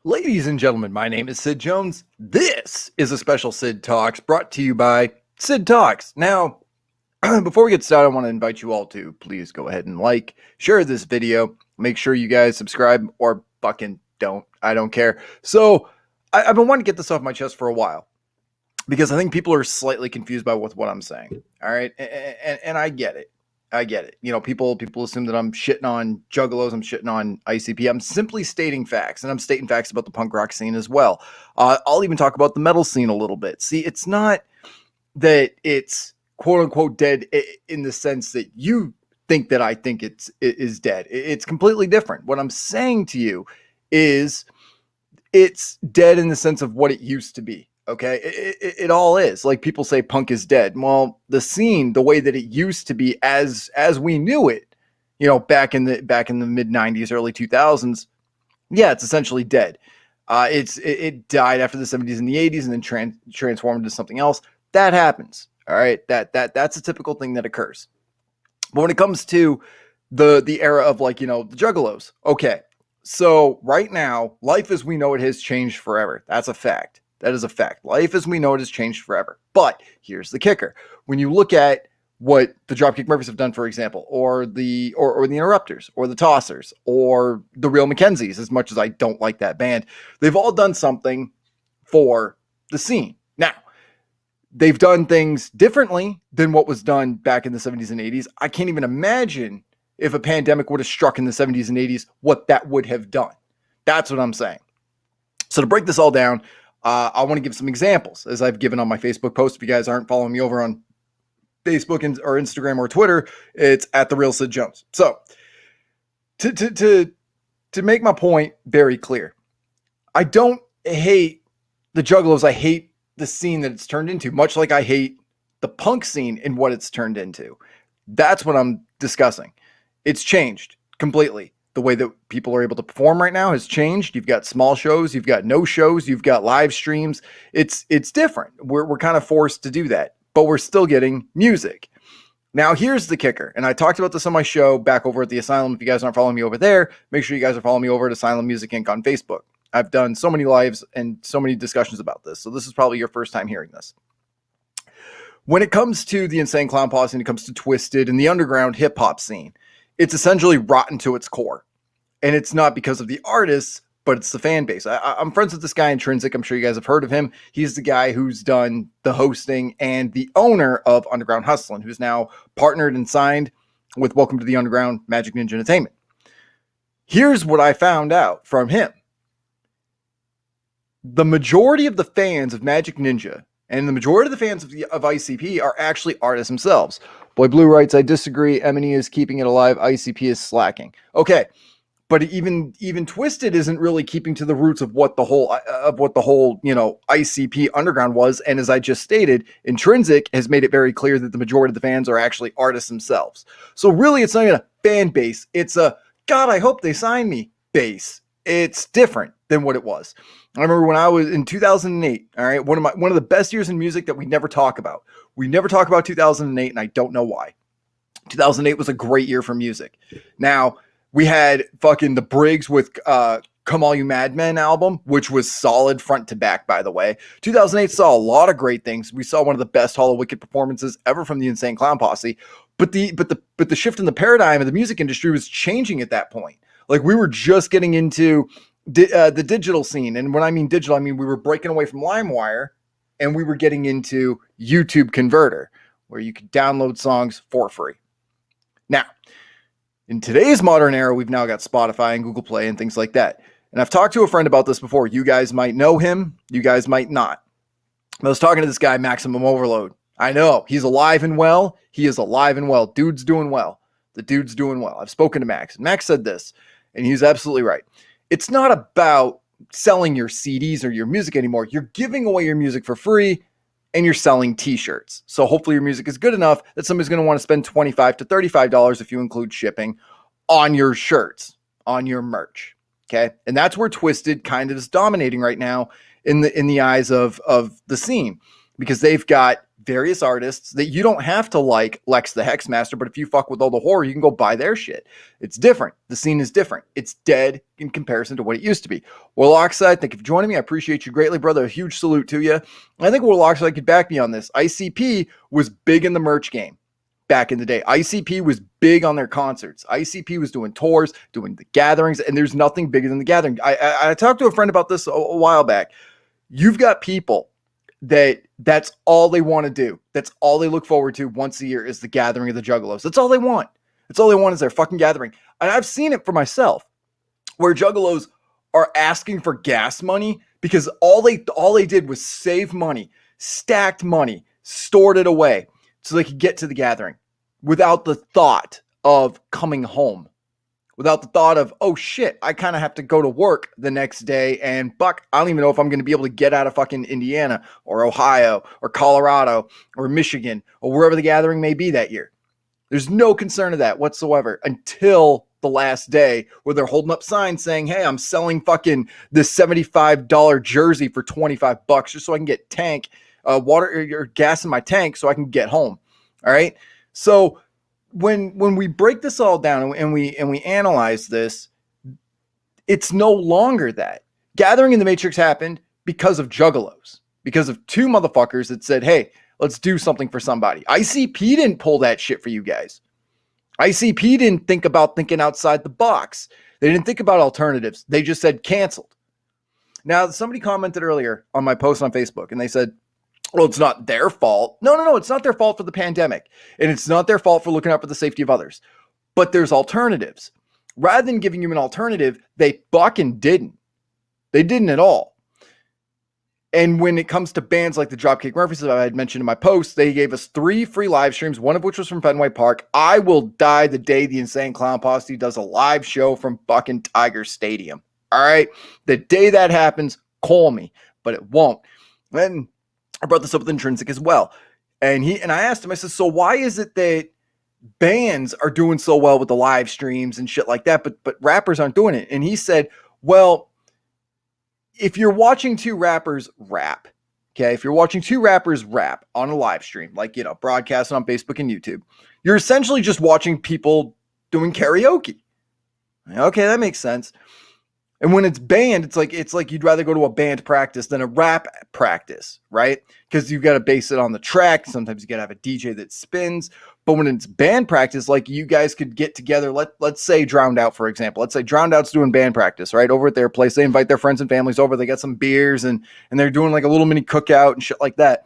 Ladies and gentlemen, my name is Sid Jones. This is a special Sid Talks brought to you by Sid Talks. Now, before we get started, I want to invite you all to please go ahead and like, share this video. Make sure you guys subscribe or fucking don't. I don't care. So, I've been wanting to get this off my chest for a while because I think people are slightly confused by what I'm saying. All right. And I get it. I get it. You know, people assume that I'm shitting on Juggalos, I'm shitting on ICP. I'm simply stating facts, and I'm stating facts about the punk rock scene as well. I'll even talk about the metal scene a little bit. See, it's not that it's quote unquote dead in the sense that you think that I think it is dead. It's completely different. What I'm saying to you is it's dead in the sense of what it used to be. Okay, it all is. Like people say punk is dead. Well, the scene, the way that it used to be as we knew it, you know, back in the mid 90s, early 2000s, yeah, it's essentially dead. It died after the 70s and the 80s and then transformed into something else. That happens. All right, that's a typical thing that occurs. But when it comes to the era of, like, you know, the Juggalos, okay. So right now, life as we know it has changed forever. That's a fact. That is a fact. Life as we know it has changed forever. But here's the kicker. When you look at what the Dropkick Murphys have done, for example, or the Interrupters, or the Tossers, or the Real Mackenzies, as much as I don't like that band, they've all done something for the scene. Now, they've done things differently than what was done back in the 70s and 80s. I can't even imagine if a pandemic would have struck in the 70s and 80s, what that would have done. That's what I'm saying. So to break this all down, I want to give some examples, as I've given on my Facebook post. If you guys aren't following me over on Facebook or Instagram or Twitter, it's at The Real Sid Jones. So to make my point very clear, I don't hate the Juggalos. I hate the scene that it's turned into, much like I hate the punk scene and what it's turned into. That's what I'm discussing. It's changed completely. The way that people are able to perform right now has changed. You've got small shows, you've got no shows, you've got live streams. It's different. We're kind of forced to do that, but we're still getting music. Now, here's the kicker, and I talked about this on my show back over at the Asylum. If you guys aren't following me over there, make sure you guys are following me over at Asylum Music Inc. on Facebook. I've done so many lives and so many discussions about this, so this is probably your first time hearing this. When it comes to the Insane Clown Posse and it comes to Twisted and the underground hip-hop scene, it's essentially rotten to its core. And it's not because of the artists, but it's the fan base. I'm friends with this guy, Intrinsic. I'm sure you guys have heard of him. He's the guy who's done the hosting and the owner of Underground Hustlin', who's now partnered and signed with Welcome to the Underground Magic Ninja Entertainment. Here's what I found out from him. The majority of the fans of Magic Ninja and the majority of the fans of ICP are actually artists themselves. Boy Blue writes, I disagree. M&E is keeping it alive. ICP is slacking. Okay. But even Twisted isn't really keeping to the roots of what the whole you know, ICP underground was. And as I just stated, Intrinsic has made it very clear that the majority of the fans are actually artists themselves. So really, it's not even a fan base. It's a God, I hope they sign me base. It's different than what it was. I remember when I was in 2008. All right, one of the best years in music that we never talk about. We never talk about 2008, and I don't know why. 2008 was a great year for music. Now, we had fucking the Briggs with Come All You Madmen album, which was solid front to back, by the way. 2008 saw a lot of great things. We saw one of the best Hall of Wicked performances ever from the Insane Clown Posse. But the shift in the paradigm of the music industry was changing at that point. Like, we were just getting into the digital scene. And when I mean digital, I mean we were breaking away from LimeWire and we were getting into YouTube Converter, where you could download songs for free. Now, in today's modern era, we've now got Spotify and Google Play and things like that. And I've talked to a friend about this before. You guys might know him. You guys might not. I was talking to this guy, Maximum Overload. I know. He's alive and well. He is alive and well. Dude's doing well. The dude's doing well. I've spoken to Max. And Max said this, and he's absolutely right. It's not about selling your CDs or your music anymore. You're giving away your music for free, and you're selling t-shirts. So hopefully your music is good enough that somebody's going to want to spend $25 to $35 if you include shipping on your shirts, on your merch. Okay. And that's where Twisted kind of is dominating right now in the eyes of the scene, because they've got various artists that you don't have to like Lex the Hexmaster, but if you fuck with all the horror, you can go buy their shit. It's different. The scene is different. It's dead in comparison to what it used to be. Warlockside, thank you for joining me. I appreciate you greatly, brother. A huge salute to you. I think Warlockside could back me on this. ICP was big in the merch game back in the day. ICP was big on their concerts. ICP was doing tours, doing the gatherings, and there's nothing bigger than the gathering. I talked to a friend about this a while back. You've got people that's all they want to do. That's all they look forward to once a year is the gathering of the Juggalos. That's all they want. That's all they want is their fucking gathering. And I've seen it for myself where Juggalos are asking for gas money because all they did was save money, stacked money, stored it away so they could get to the gathering without the thought of coming home. Without the thought of, oh shit, I kind of have to go to work the next day and fuck, I don't even know if I'm going to be able to get out of fucking Indiana or Ohio or Colorado or Michigan or wherever the gathering may be that year. There's no concern of that whatsoever until the last day where they're holding up signs saying, hey, I'm selling fucking this $75 jersey for $25 just so I can get water or gas in my tank so I can get home. All right. So when we break this all down and we analyze this, it's no longer that. Gathering in the Matrix happened because of Juggalos, because of two motherfuckers that said, hey, let's do something for somebody. ICP didn't pull that shit for you guys. ICP didn't think about thinking outside the box. They didn't think about alternatives. They just said canceled. Now, somebody commented earlier on my post on Facebook and they said, well, it's not their fault. No. It's not their fault for the pandemic. And it's not their fault for looking out for the safety of others. But there's alternatives. Rather than giving you an alternative, they fucking didn't. They didn't at all. And when it comes to bands like the Dropkick Murphys that I had mentioned in my post, they gave us 3 free live streams, one of which was from Fenway Park. I will die the day the Insane Clown Posse does a live show from fucking Tiger Stadium. All right? The day that happens, call me. But it won't. And I brought this up with Intrinsic as well. And I asked him, I said, so why is it that bands are doing so well with the live streams and shit like that, but rappers aren't doing it? And he said, well, if you're watching two rappers rap, okay, if you're watching two rappers rap on a live stream, like, broadcasting on Facebook and YouTube, you're essentially just watching people doing karaoke. Okay, that makes sense. And when it's band, it's like you'd rather go to a band practice than a rap practice, right? Because you've got to base it on the track. Sometimes you got to have a DJ that spins. But when it's band practice, like you guys could get together, let's say Drowned Out, for example. Let's say Drowned Out's doing band practice, right? Over at their place. They invite their friends and families over. They got some beers and they're doing like a little mini cookout and shit like that.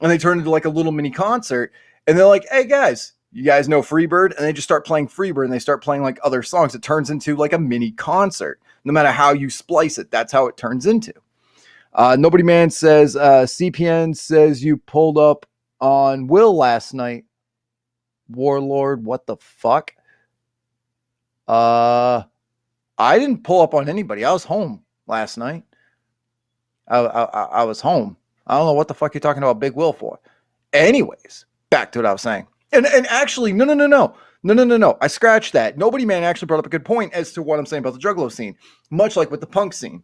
And they turn into like a little mini concert. And they're like, hey, guys, you guys know Freebird? And they just start playing Freebird and they start playing like other songs. It turns into like a mini concert. No matter how you splice it, that's how it turns into. Nobody Man says, CPN says you pulled up on Will last night. Warlord, what the fuck? I didn't pull up on anybody. I was home last night. I was home. I don't know what the fuck you're talking about Big Will for. Anyways, back to what I was saying. And actually, no. I scratched that. Nobody Man actually brought up a good point as to what I'm saying about the Juggalo scene, much like with the punk scene.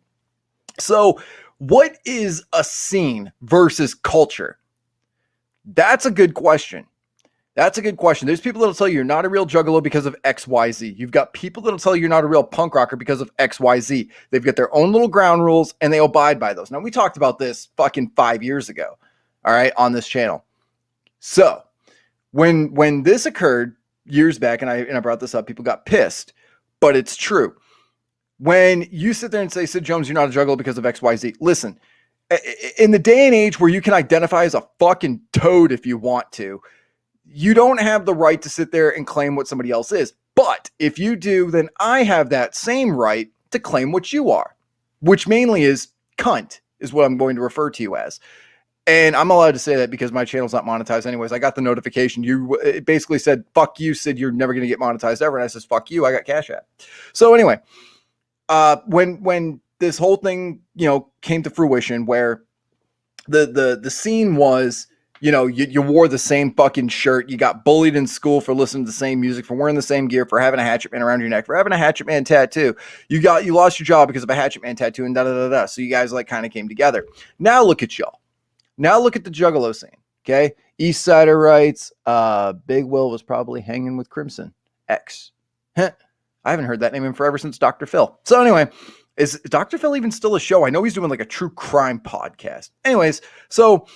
So what is a scene versus culture? That's a good question. There's people that'll tell you you're not a real Juggalo because of XYZ. You've got people that'll tell you you're not a real punk rocker because of XYZ. They've got their own little ground rules and they abide by those. Now, we talked about this fucking 5 years ago, all right, on this channel. So when this occurred years back, and I brought this up, people got pissed, but it's true. When you sit there and say, Sid Jones, you're not a Juggalo because of XYZ, listen, in the day and age where you can identify as a fucking toad if you want to, you don't have the right to sit there and claim what somebody else is. But if you do, then I have that same right to claim what you are, which mainly is cunt, is what I'm going to refer to you as. And I'm allowed to say that because my channel's not monetized anyways. I got the notification. It basically said, fuck you, Sid, you're never going to get monetized ever. And I says, fuck you, I got Cash App. So anyway, when this whole thing, came to fruition where the scene was, you wore the same fucking shirt. You got bullied in school for listening to the same music, for wearing the same gear, for having a Hatchet Man around your neck, for having a Hatchet Man tattoo. You lost your job because of a Hatchet Man tattoo and da-da-da-da. So you guys kind of came together. Now look at y'all. Now look at the Juggalo scene. Okay. East Sider writes, Big Will was probably hanging with Crimson X. I haven't heard that name in forever since Dr. Phil. So anyway, is Dr. Phil even still a show? I know he's doing like a true crime podcast. Anyways, so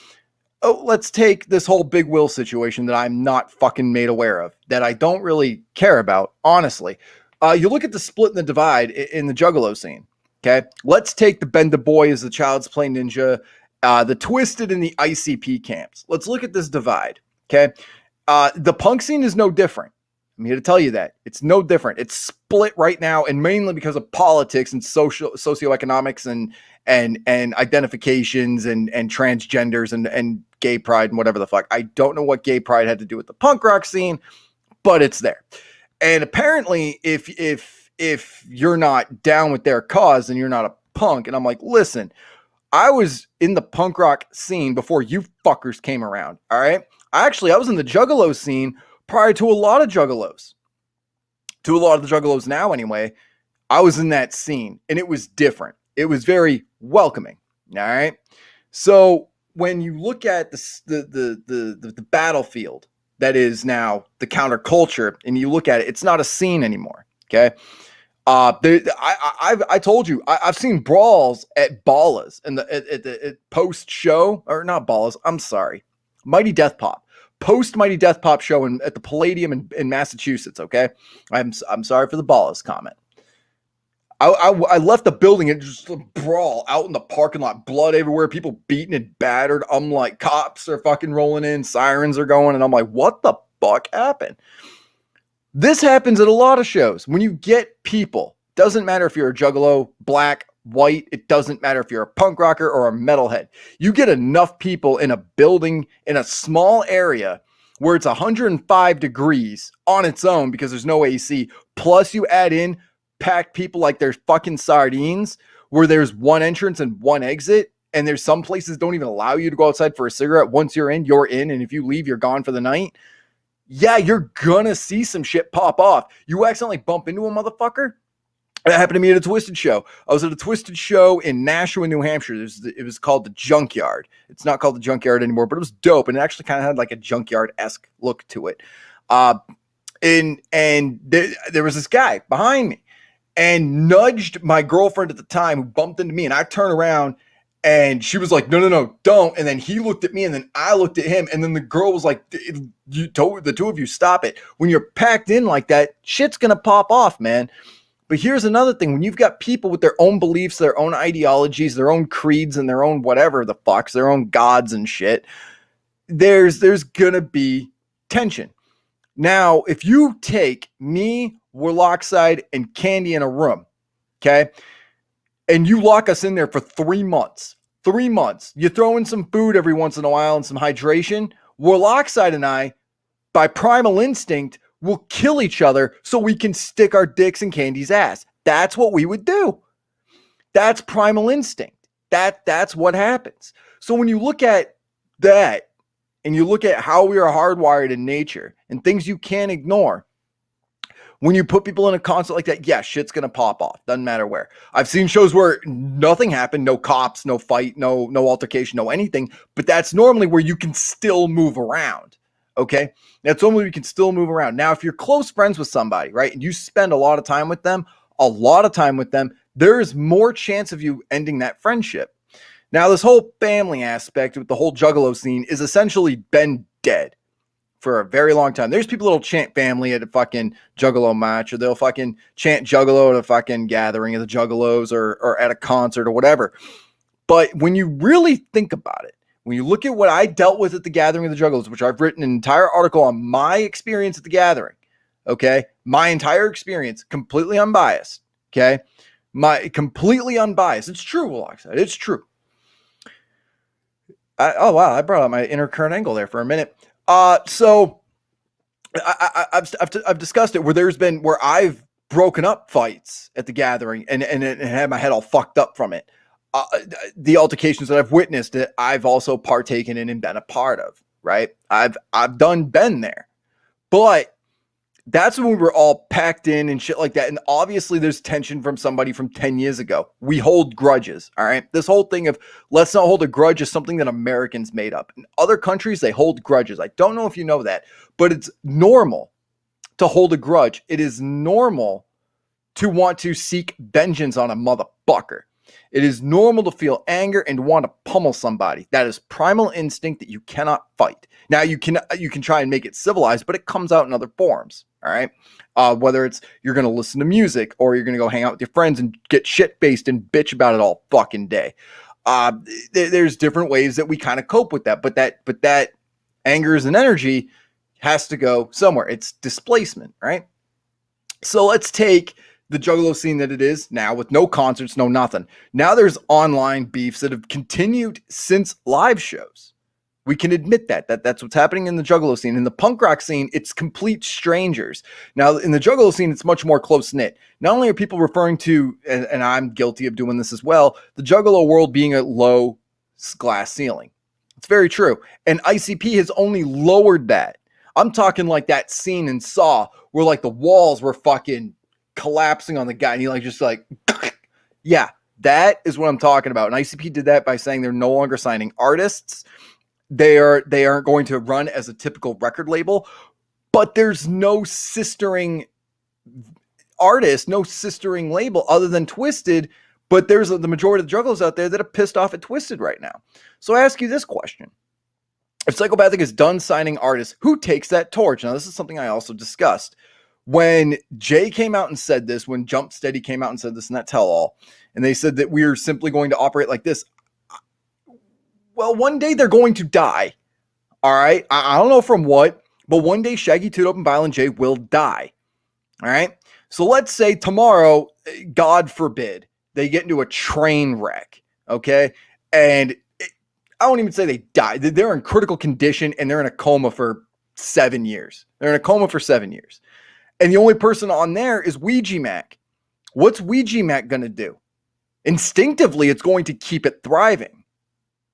let's take this whole Big Will situation that I'm not fucking made aware of, that I don't really care about, honestly. You look at the split and the divide in the Juggalo scene. Okay, let's take the Bend the Boy as the Child's Play Ninja, the Twisted and the ICP camps. Let's look at this divide. Okay, the punk scene is no different. I'm here to tell you that it's no different. It's split right now, and mainly because of politics and socioeconomics and identifications and transgenders and gay pride and whatever the fuck. I don't know what gay pride had to do with the punk rock scene, but it's there. And apparently, if you're not down with their cause, then you're not a punk. And I'm like, listen, I was in the punk rock scene before you fuckers came around. All right. I was in the Juggalo scene prior to a lot of Juggalos. To a lot of the Juggalos now, anyway. I was in that scene, and it was different. It was very welcoming. All right. So when you look at the battlefield that is now the counterculture, and you look at it, it's not a scene anymore. Okay. I told you, I've seen brawls at Ballas and at post show, or not Ballas. I'm sorry. Mighty Death Pop. Post Mighty Death Pop show at the Palladium in Massachusetts. Okay. I'm sorry for the Ballas comment. I left the building and just a brawl out in the parking lot, blood everywhere, people beaten and battered. I'm like, cops are fucking rolling in, sirens are going, and I'm like, what the fuck happened? This happens at a lot of shows. When you get people, doesn't matter if you're a Juggalo, black, white, it doesn't matter if you're a punk rocker or a metalhead. You get enough people in a building in a small area where it's 105 degrees on its own because there's no AC, plus you add in packed people like there's fucking sardines, where there's one entrance and one exit, and there's some places don't even allow you to go outside for a cigarette. Once you're in, and if you leave, you're gone for the night. Yeah, you're gonna see some shit pop off. You accidentally bump into a motherfucker. That happened to me at a Twisted show. I was at a Twisted show in Nashua, New Hampshire. It was called the Junkyard. It's not called the Junkyard anymore, but it was dope, and it actually kind of had like a junkyard-esque look to it. And there was this guy behind me and nudged my girlfriend at the time, who bumped into me, and I turned around and she was like, no, don't. And then he looked at me, and then I looked at him, and then the girl was like, the two of you stop it. When you're packed in like that, shit's gonna pop off, man. But here's another thing. When you've got people with their own beliefs, their own ideologies, their own creeds, and their own whatever the fucks, their own gods and shit, there's gonna be tension. Now, if you take me, Warlockside, and Candy in a room, okay, and you lock us in there for 3 months, you throw in some food every once in a while and some hydration, Warlockside and I, by primal instinct, will kill each other so we can stick our dicks in Candy's ass. That's what we would do. That's primal instinct. That's what happens. So when you look at that, and you look at how we are hardwired in nature and things you can't ignore, when you put people in a concert like that, yeah, shit's going to pop off. Doesn't matter where. I've seen shows where nothing happened, no cops, no fight, no altercation, no anything. But that's normally where you can still move around. Okay? That's normally you can still move around. Now, if you're close friends with somebody, right, and you spend a lot of time with them, there is more chance of you ending that friendship. Now, this whole family aspect with the whole Juggalo scene is essentially been dead for a very long time. There's people that'll chant family at a fucking Juggalo match, or they'll fucking chant Juggalo at a fucking gathering of the Juggalos, or at a concert or whatever. But when you really think about it, when you look at what I dealt with at the gathering of the Juggalos, which I've written an entire article on my experience at the gathering, okay? My entire experience, completely unbiased, okay? Completely unbiased. It's true, Alongside. It's true. Oh, wow. I brought up my inner current angle there for a minute. So I've discussed it where I've broken up fights at the gathering and had my head all fucked up from it. The altercations that I've witnessed, that I've also partaken in and been a part of, right? I've been there, but That's when we were all packed in and shit like that. And obviously there's tension from somebody from 10 years ago. We hold grudges. All right. This whole thing of let's not hold a grudge is something that Americans made up. In other countries, they hold grudges. I don't know if you know that, but it's normal to hold a grudge. It is normal to want to seek vengeance on a motherfucker. It is normal to feel anger and want to pummel somebody. That is primal instinct that you cannot fight. Now you can try and make it civilized, but it comes out in other forms. All right. Whether it's you're going to listen to music or you're going to go hang out with your friends and get shit faced and bitch about it all fucking day. There's different ways that we kind of cope with that, but that anger is an energy has to go somewhere. It's displacement, right? So let's take the Juggalo scene that it is now with no concerts, no nothing. Now there's online beefs that have continued since live shows. We can admit that's what's happening in the Juggalo scene. In the punk rock scene, it's complete strangers. Now in the Juggalo scene, it's much more close-knit. Not only are people referring to, and I'm guilty of doing this as well, the Juggalo world being a low glass ceiling. It's very true. And ICP has only lowered that. I'm talking like that scene in Saw where like the walls were fucking collapsing on the guy and he like just like yeah, that is what I'm talking about. And ICP did that by saying they're no longer signing artists. They aren't going to run as a typical record label, but there's no sistering artist, no sistering label other than Twisted. But there's the majority of the Juggalos out there that are pissed off at Twisted right now. So I ask you this question. If Psychopathic is done signing artists, who takes that torch? Now, this is something I also discussed. When Jay came out and said this, when Jump Steady came out and said this in that tell-all, and they said that we are simply going to operate like this, well, one day they're going to die. All right? I don't know from what, but one day Shaggy, Two Dope, and Violent J will die. All right? So let's say tomorrow, God forbid, they get into a train wreck, okay? And I won't even say they die. They're in critical condition and they're in a coma for 7 years. They're in a coma for 7 years. And the only person on there is Ouija Mac. What's Ouija Mac going to do? Instinctively, it's going to keep it thriving.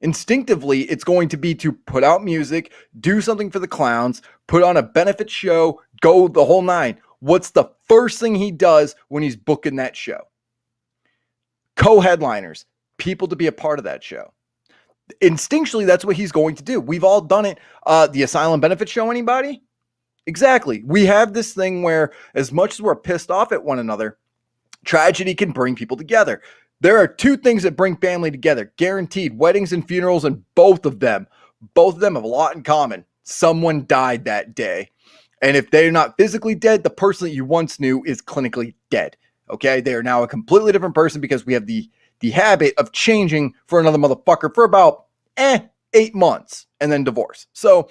Instinctively, it's going to be to put out music, do something for the clowns, put on a benefit show, go the whole nine. What's the first thing he does when he's booking that show? Co-headliners, people to be a part of that show. Instinctually, that's what he's going to do. We've all done it. The Asylum benefit show, anybody? Exactly. We have this thing where as much as we're pissed off at one another, tragedy can bring people together. There are two things that bring family together, guaranteed: weddings and funerals, and both of them have a lot in common. Someone died that day. And if they're not physically dead, the person that you once knew is clinically dead. Okay? They are now a completely different person because we have the habit of changing for another motherfucker for about 8 months and then divorce. So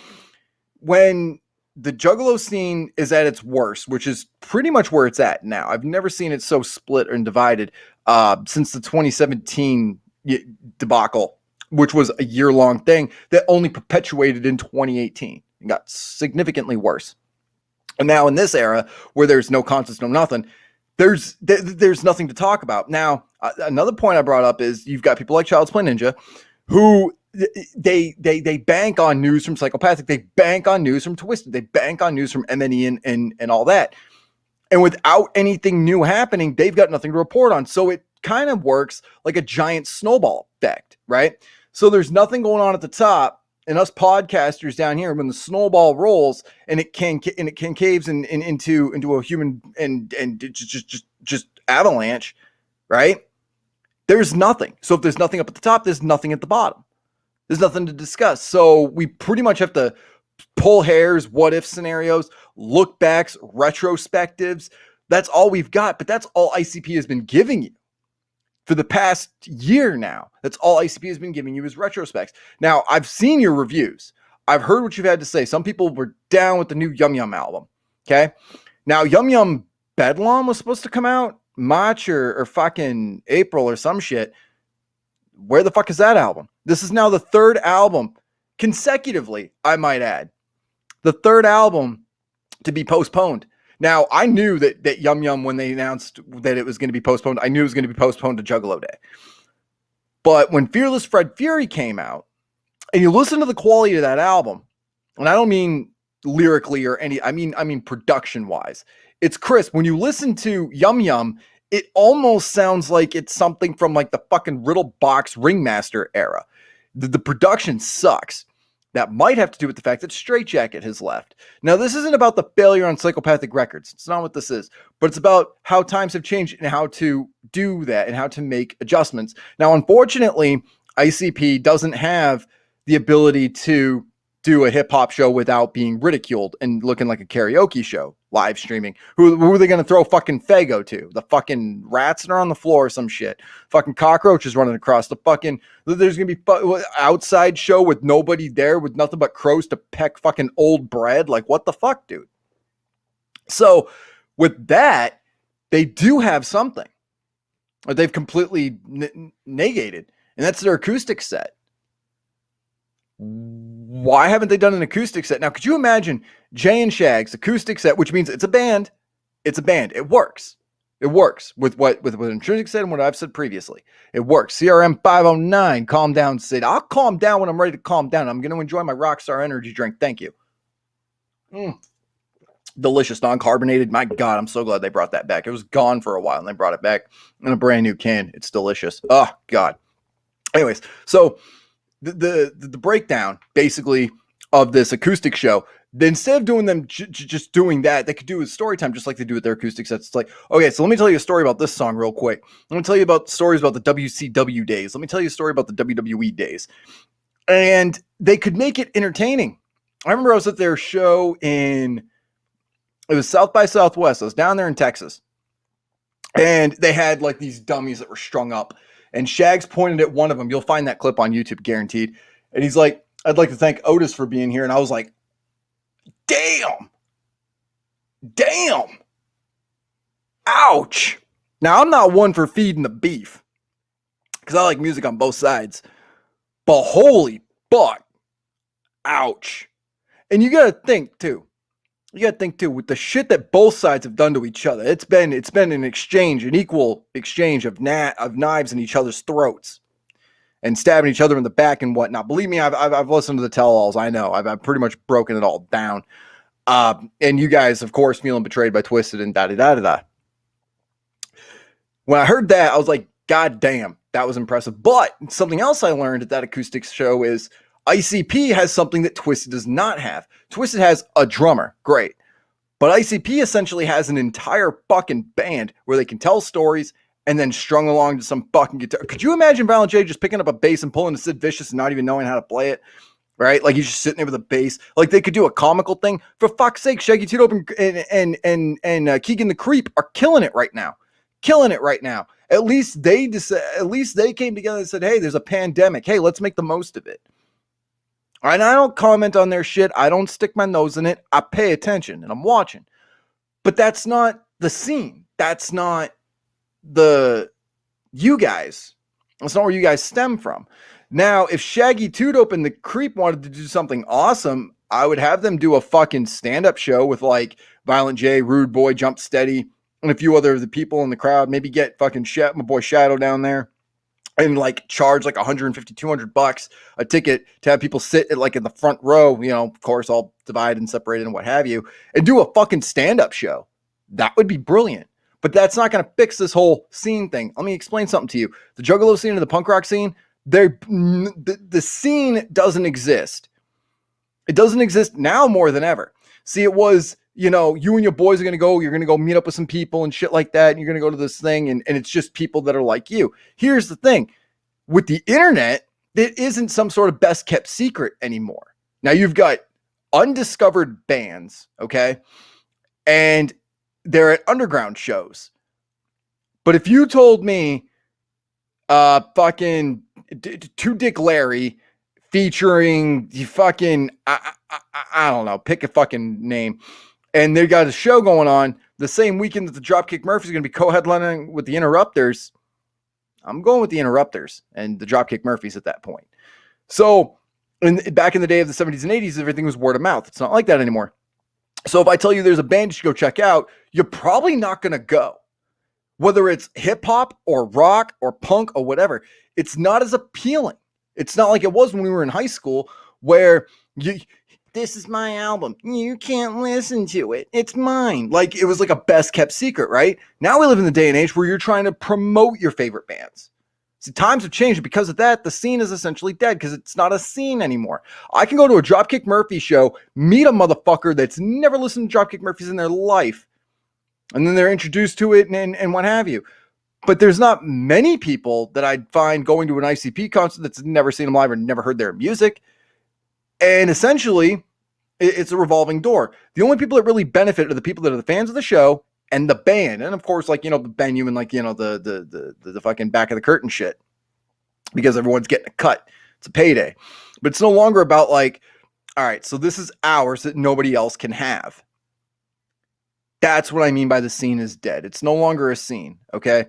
when the Juggalo scene is at its worst, which is pretty much where it's at now. I've never seen it so split and divided since the 2017 debacle, which was a year-long thing that only perpetuated in 2018 and got significantly worse. And now in this era where there's no concerts, no nothing, there's nothing to talk about. Now, another point I brought up is you've got people like Child's Play Ninja who they bank on news from Psychopathic. They bank on news from Twisted. They bank on news from MNE and all that. And without anything new happening, they've got nothing to report on. So it kind of works like a giant snowball effect, right? So there's nothing going on at the top, and us podcasters down here, when the snowball rolls and it caves into a human and just avalanche, right? There's nothing. So if there's nothing up at the top, there's nothing at the bottom. There's nothing to discuss. So we pretty much have to pull hairs, what if scenarios, look backs, retrospectives. That's all we've got. But that's all ICP has been giving you for the past year now. That's all ICP has been giving you is retrospects. Now, I've seen your reviews. I've heard what you've had to say. Some people were down with the new Yum Yum album. Okay. Now, Yum Yum Bedlam was supposed to come out March or fucking April or some shit. Where the fuck is that album? This is now the third album consecutively, I might add. The third album to be postponed. Now, I knew that Yum Yum, when they announced that it was going to be postponed, I knew it was going to be postponed to Juggalo Day. But when Fearless Fred Fury came out, and you listen to the quality of that album, and I don't mean lyrically or any, I mean production wise. It's crisp. When you listen to Yum Yum, it almost sounds like it's something from like the fucking Riddle Box Ringmaster era. The production sucks. That might have to do with the fact that Straight Jacket has left. Now, this isn't about the failure on Psychopathic Records. It's not what this is. But it's about how times have changed and how to do that and how to make adjustments. Now, unfortunately, ICP doesn't have the ability to do a hip hop show without being ridiculed and looking like a karaoke show, live streaming. Who are they going to throw fucking Fago to? The fucking rats that are on the floor or some shit. Fucking cockroaches running across the fucking, there's going to be outside show with nobody there with nothing but crows to peck fucking old bread. Like, what the fuck, dude? So with that, they do have something that they've completely negated, and that's their acoustic set. Why haven't they done an acoustic set? Now, could you imagine Jay and Shag's acoustic set, which means it's a band. It's a band. It works. It works with what Intrinsic said and what I've said previously. It works. CRM 509, calm down, Sid. I'll calm down when I'm ready to calm down. I'm going to enjoy my Rockstar energy drink. Thank you. Delicious, non-carbonated. My God, I'm so glad they brought that back. It was gone for a while and they brought it back in a brand new can. It's delicious. Oh, God. Anyways, so the breakdown basically of this acoustic show, instead of doing them just doing that, they could do a story time just like they do with their acoustic sets. It's like, okay, so let me tell you a story about this song real quick. Let me tell you about stories about the WCW days. Let me tell you a story about the WWE days. And they could make it entertaining. I remember I was at their show it was South by Southwest. I was down there in Texas. And they had like these dummies that were strung up. And Shags pointed at one of them. You'll find that clip on YouTube, guaranteed. And he's like, I'd like to thank Otis for being here. And I was like, damn. Ouch. Now, I'm not one for feeding the beef, because I like music on both sides. But holy fuck. Ouch. And you got to think, too. With the shit that both sides have done to each other, it's been an equal exchange of knives in each other's throats and stabbing each other in the back and whatnot. Believe me, I've listened to the tell-alls. I know I've pretty much broken it all down. And you guys, of course, feeling betrayed by Twisted and da-da-da-da-da. When I heard that, I was like, God damn, that was impressive. But something else I learned at that acoustic show is ICP has something that Twisted does not have. Twisted has a drummer, great. But ICP essentially has an entire fucking band where they can tell stories and then strung along to some fucking guitar. Could you imagine Violent J just picking up a bass and pulling a Sid Vicious and not even knowing how to play it? Right? Like he's just sitting there with a bass. Like they could do a comical thing. For fuck's sake, Shaggy Two Dope and Keegan the Creep are killing it right now. At least they came together and said, hey, there's a pandemic. Hey, let's make the most of it. And I don't comment on their shit. I don't stick my nose in it. I pay attention and I'm watching. But that's not the scene. That's not you guys. That's not where you guys stem from. Now, if Shaggy Two Dope and the Creep wanted to do something awesome, I would have them do a fucking stand-up show with like Violent J, Rude Boy, Jump Steady, and a few other of the people in the crowd. Maybe get fucking my boy Shadow down there. And like charge like $150, $200 a ticket to have people sit at like in the front row, of course, all divided and separated and what have you, and do a fucking stand-up show. That would be brilliant. But that's not going to fix this whole scene thing. Let me explain something to you. The Juggalo scene and the punk rock scene, the scene doesn't exist. It doesn't exist now more than ever. See, it was, you and your boys you're going to go meet up with some people and shit like that. And you're going to go to this thing and it's just people that are like you. Here's the thing with the internet, it isn't some sort of best kept secret anymore. Now you've got undiscovered bands. Okay. And they're at underground shows. But if you told me, fucking Two Dick Larry featuring the fucking, I don't know, pick a fucking name. And they got a show going on the same weekend that the Dropkick Murphys are going to be co-headlining with the Interrupters. I'm going with the Interrupters and the Dropkick Murphys at that point. So back in the day of the 70s and 80s, everything was word of mouth. It's not like that anymore. So if I tell you there's a band you should go check out, you're probably not going to go. Whether it's hip hop or rock or punk or whatever, it's not as appealing. It's not like it was when we were in high school where this is my album. You can't listen to it. It's mine. Like, it was like a best kept secret, right? Now we live in the day and age where you're trying to promote your favorite bands. See, times have changed. Because of that, the scene is essentially dead because it's not a scene anymore. I can go to a Dropkick Murphy show, meet a motherfucker that's never listened to Dropkick Murphys in their life, and then they're introduced to it and what have you. But there's not many people that I'd find going to an ICP concert that's never seen them live or never heard their music. And essentially, it's a revolving door. The only people that really benefit are the people that are the fans of the show and the band. And of course, like, you know, the venue and like, you know, the fucking back of the curtain shit, because everyone's getting a cut. It's a payday. But it's no longer about like, all right, so this is ours that nobody else can have. That's what I mean by the scene is dead. It's no longer a scene, okay?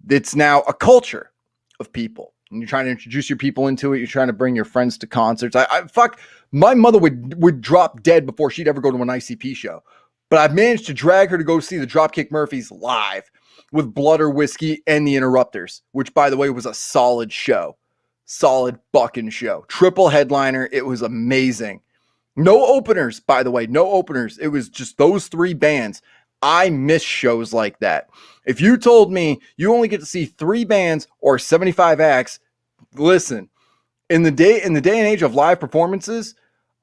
It's now a culture of people. And you're trying to introduce your people into it. You're trying to bring your friends to concerts. Fuck, my mother would drop dead before she'd ever go to an ICP show. But I've managed to drag her to go see the Dropkick Murphys live with Blood or Whiskey and the Interrupters, which, by the way, was a solid show. Solid fucking show. Triple headliner. It was amazing. No openers, by the way. No openers. It was just those three bands. I miss shows like that. If you told me you only get to see 3 bands or 75 acts, listen, in the day and age of live performances,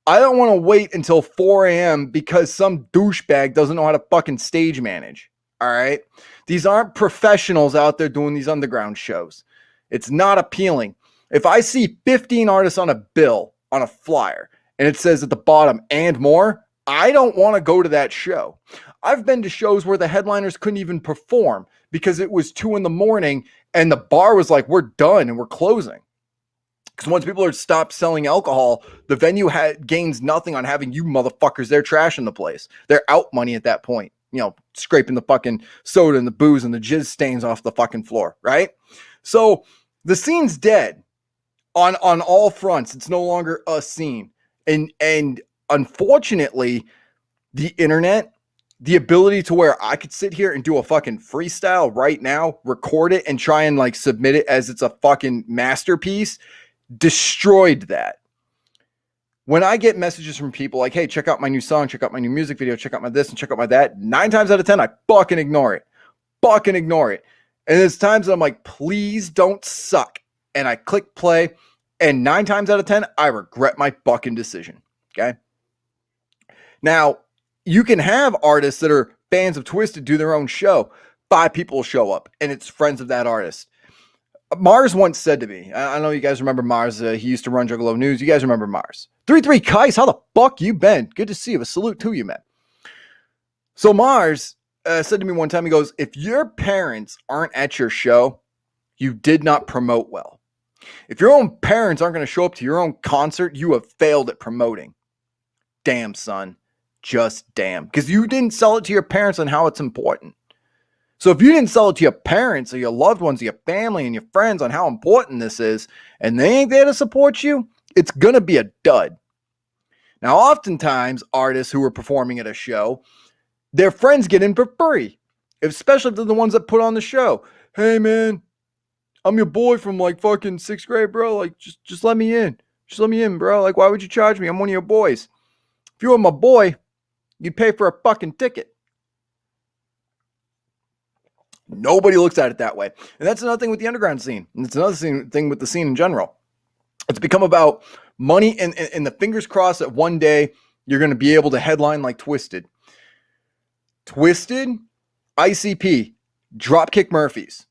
I don't want to wait until 4 a.m. because some douchebag doesn't know how to fucking stage manage. All right? These aren't professionals out there doing these underground shows. It's not appealing. If I see 15 artists on a bill, on a flyer, and it says at the bottom, and more, I don't want to go to that show. I've been to shows where the headliners couldn't even perform because it was 2 a.m. and the bar was like, we're done and we're closing. Because once people are stopped selling alcohol, the venue gains nothing on having you motherfuckers there trashing the place. They're out money at that point. You know, scraping the fucking soda and the booze and the jizz stains off the fucking floor, right? So the scene's dead on all fronts. It's no longer a scene. And unfortunately, the internet, the ability to where I could sit here and do a fucking freestyle right now, record it and try and like submit it as it's a fucking masterpiece, destroyed that. When I get messages from people like, hey, check out my new song, check out my new music video, check out my this and check out my that, 9 times out of 10, I fucking ignore it. Fucking ignore it. And there's times that I'm like, please don't suck. And I click play, and 9 times out of 10, I regret my fucking decision. Okay? Now, you can have artists that are fans of Twisted do their own show. 5 people will show up, and it's friends of that artist. Mars once said to me, I know you guys remember Mars. He used to run Juggalo News. You guys remember Mars. 33 Kais, how the fuck you been? Good to see you. A salute to you, man. So Mars said to me one time, he goes, if your parents aren't at your show, you did not promote well. If your own parents aren't going to show up to your own concert, you have failed at promoting. Damn, son. Just damn. Because you didn't sell it to your parents on how it's important. So if you didn't sell it to your parents or your loved ones, or your family and your friends on how important this is, and they ain't there to support you, it's going to be a dud. Now, oftentimes, artists who are performing at a show, their friends get in for free, especially if they're the ones that put on the show. Hey, man, I'm your boy from like fucking 6th grade, bro. Like, just let me in. Just let me in, bro. Like, why would you charge me? I'm one of your boys. If you were my boy, you'd pay for a fucking ticket. Nobody looks at it that way. And that's another thing with the underground scene. And it's another thing with the scene in general. It's become about money and the fingers crossed that one day you're going to be able to headline like Twisted. Twisted, ICP, Dropkick Murphys,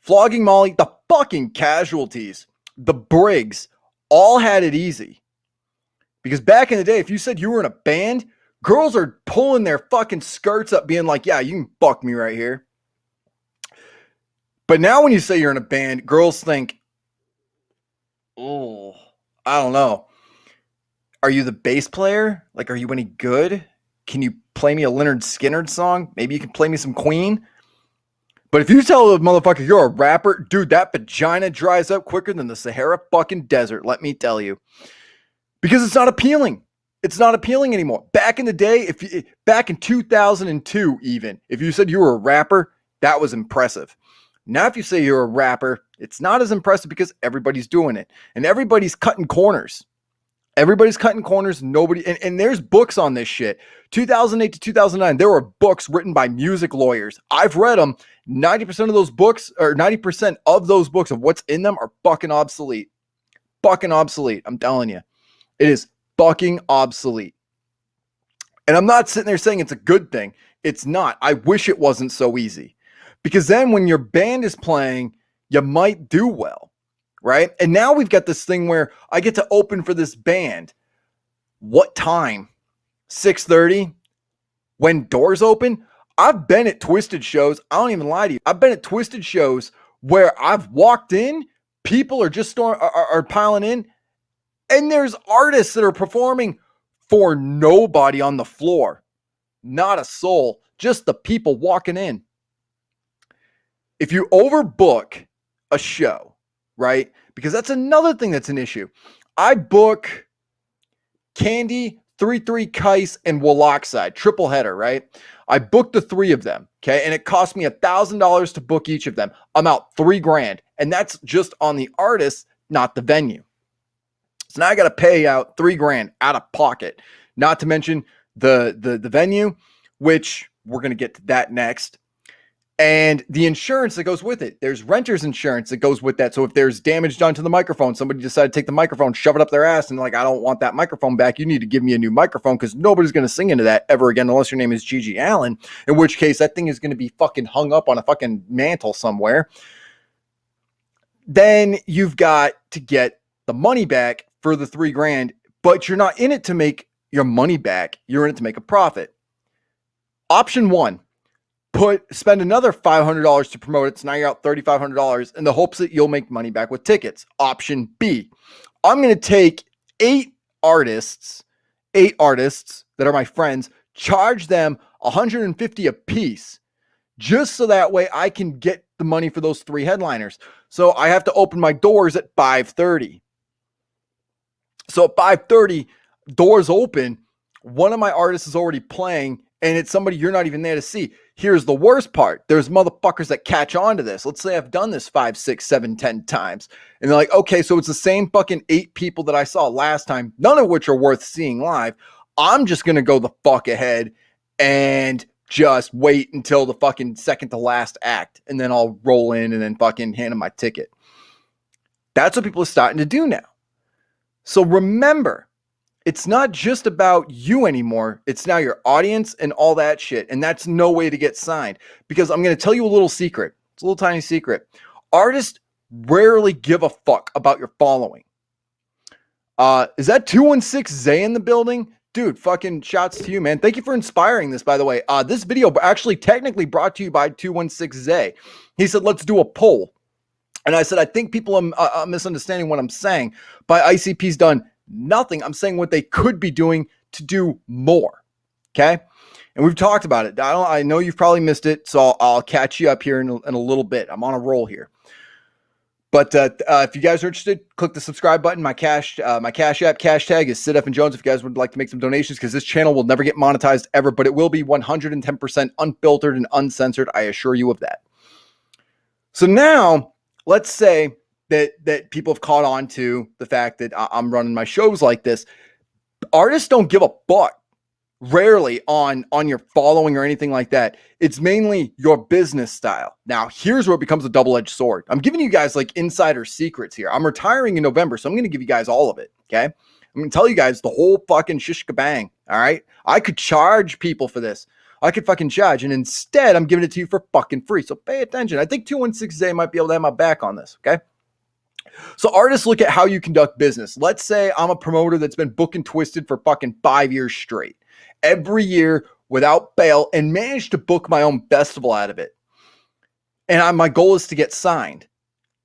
Flogging Molly, the fucking Casualties, the Briggs, all had it easy. Because back in the day, if you said you were in a band, girls are pulling their fucking skirts up being like, yeah, you can fuck me right here. But now when you say you're in a band, girls think, oh, I don't know. Are you the bass player? Like, are you any good? Can you play me a Leonard Skinner song? Maybe you can play me some Queen. But if you tell a motherfucker you're a rapper, dude, that vagina dries up quicker than the Sahara fucking desert, let me tell you. Because it's not appealing. It's not appealing anymore. Back in the day, back in 2002 even, if you said you were a rapper, that was impressive. Now, if you say you're a rapper, it's not as impressive because everybody's doing it. And everybody's cutting corners. Everybody's cutting corners. Nobody, and there's books on this shit. 2008 to 2009, there were books written by music lawyers. I've read them. 90% of those books, or 90% of those books of what's in them are fucking obsolete. Fucking obsolete. I'm telling you. It is fucking obsolete. And I'm not sitting there saying it's a good thing. It's not. I wish it wasn't so easy. Because then when your band is playing, you might do well, right? And now we've got this thing where I get to open for this band. What time? 6:30? When doors open? I've been at Twisted shows. I don't even lie to you. I've been at Twisted shows where I've walked in, people are just are piling in, and there's artists that are performing for nobody on the floor. Not a soul, just the people walking in. If you overbook a show, right? Because that's another thing that's an issue. I book Candy, 3-3 Kais, and Waloxide, triple header, right? I booked the three of them, okay? And it cost me $1,000 to book each of them. I'm out $3,000, and that's just on the artist, not the venue. So now I got to pay out $3,000 out of pocket, not to mention the venue, which we're going to get to that next. And the insurance that goes with it. There's renter's insurance that goes with that. So if there's damage done to the microphone, somebody decided to take the microphone, shove it up their ass, and like, I don't want that microphone back. You need to give me a new microphone because nobody's going to sing into that ever again unless your name is Gigi Allen, in which case that thing is going to be fucking hung up on a fucking mantle somewhere. Then you've got to get the money back for the $3,000, but you're not in it to make your money back. You're in it to make a profit. Option one. Spend another $500 to promote it. So now you're out $3,500 in the hopes that you'll make money back with tickets. Option B, I'm going to take eight artists that are my friends, charge them $150 a piece, just so that way I can get the money for those three headliners. So I have to open my doors at 5:30. So at 5:30, doors open. One of my artists is already playing, and it's somebody you're not even there to see. Here's the worst part. There's motherfuckers that catch on to this. Let's say I've done this 5, 6, 7, 10 times. And they're like, okay, so it's the same fucking 8 people that I saw last time, none of which are worth seeing live. I'm just going to go the fuck ahead and just wait until the fucking second to last act. And then I'll roll in and then fucking hand them my ticket. That's what people are starting to do now. So remember, it's not just about you anymore. It's now your audience and all that shit. And that's no way to get signed. Because I'm going to tell you a little secret. It's a little tiny secret. Artists rarely give a fuck about your following. Is that 216 Zay in the building? Dude, fucking shouts to you, man. Thank you for inspiring this, by the way. This video actually technically brought to you by 216 Zay. He said, let's do a poll. And I said, I think people are misunderstanding what I'm saying. By ICP's done nothing. I'm saying what they could be doing to do more. Okay. And we've talked about it. I know you've probably missed it. So I'll catch you up here in a little bit. I'm on a roll here. But if you guys are interested, click the subscribe button. My cash app cash tag is Sid F and Jones. If you guys would like to make some donations, because this channel will never get monetized ever, but it will be 110% unfiltered and uncensored. I assure you of that. So now let's say that people have caught on to the fact that I'm running my shows like this. Artists don't give a fuck, rarely, on your following or anything like that. It's mainly your business style. Now, here's where it becomes a double-edged sword. I'm giving you guys like insider secrets here. I'm retiring in November, so I'm going to give you guys all of it, okay? I'm going to tell you guys the whole fucking shish kabang, all right? I could charge people for this. I could fucking charge, and instead, I'm giving it to you for fucking free. So pay attention. I think 216A might be able to have my back on this, okay? So artists look at how you conduct business. Let's say I'm a promoter that's been booking Twisted for fucking 5 years straight, every year without fail, and managed to book my own festival out of it. And my goal is to get signed.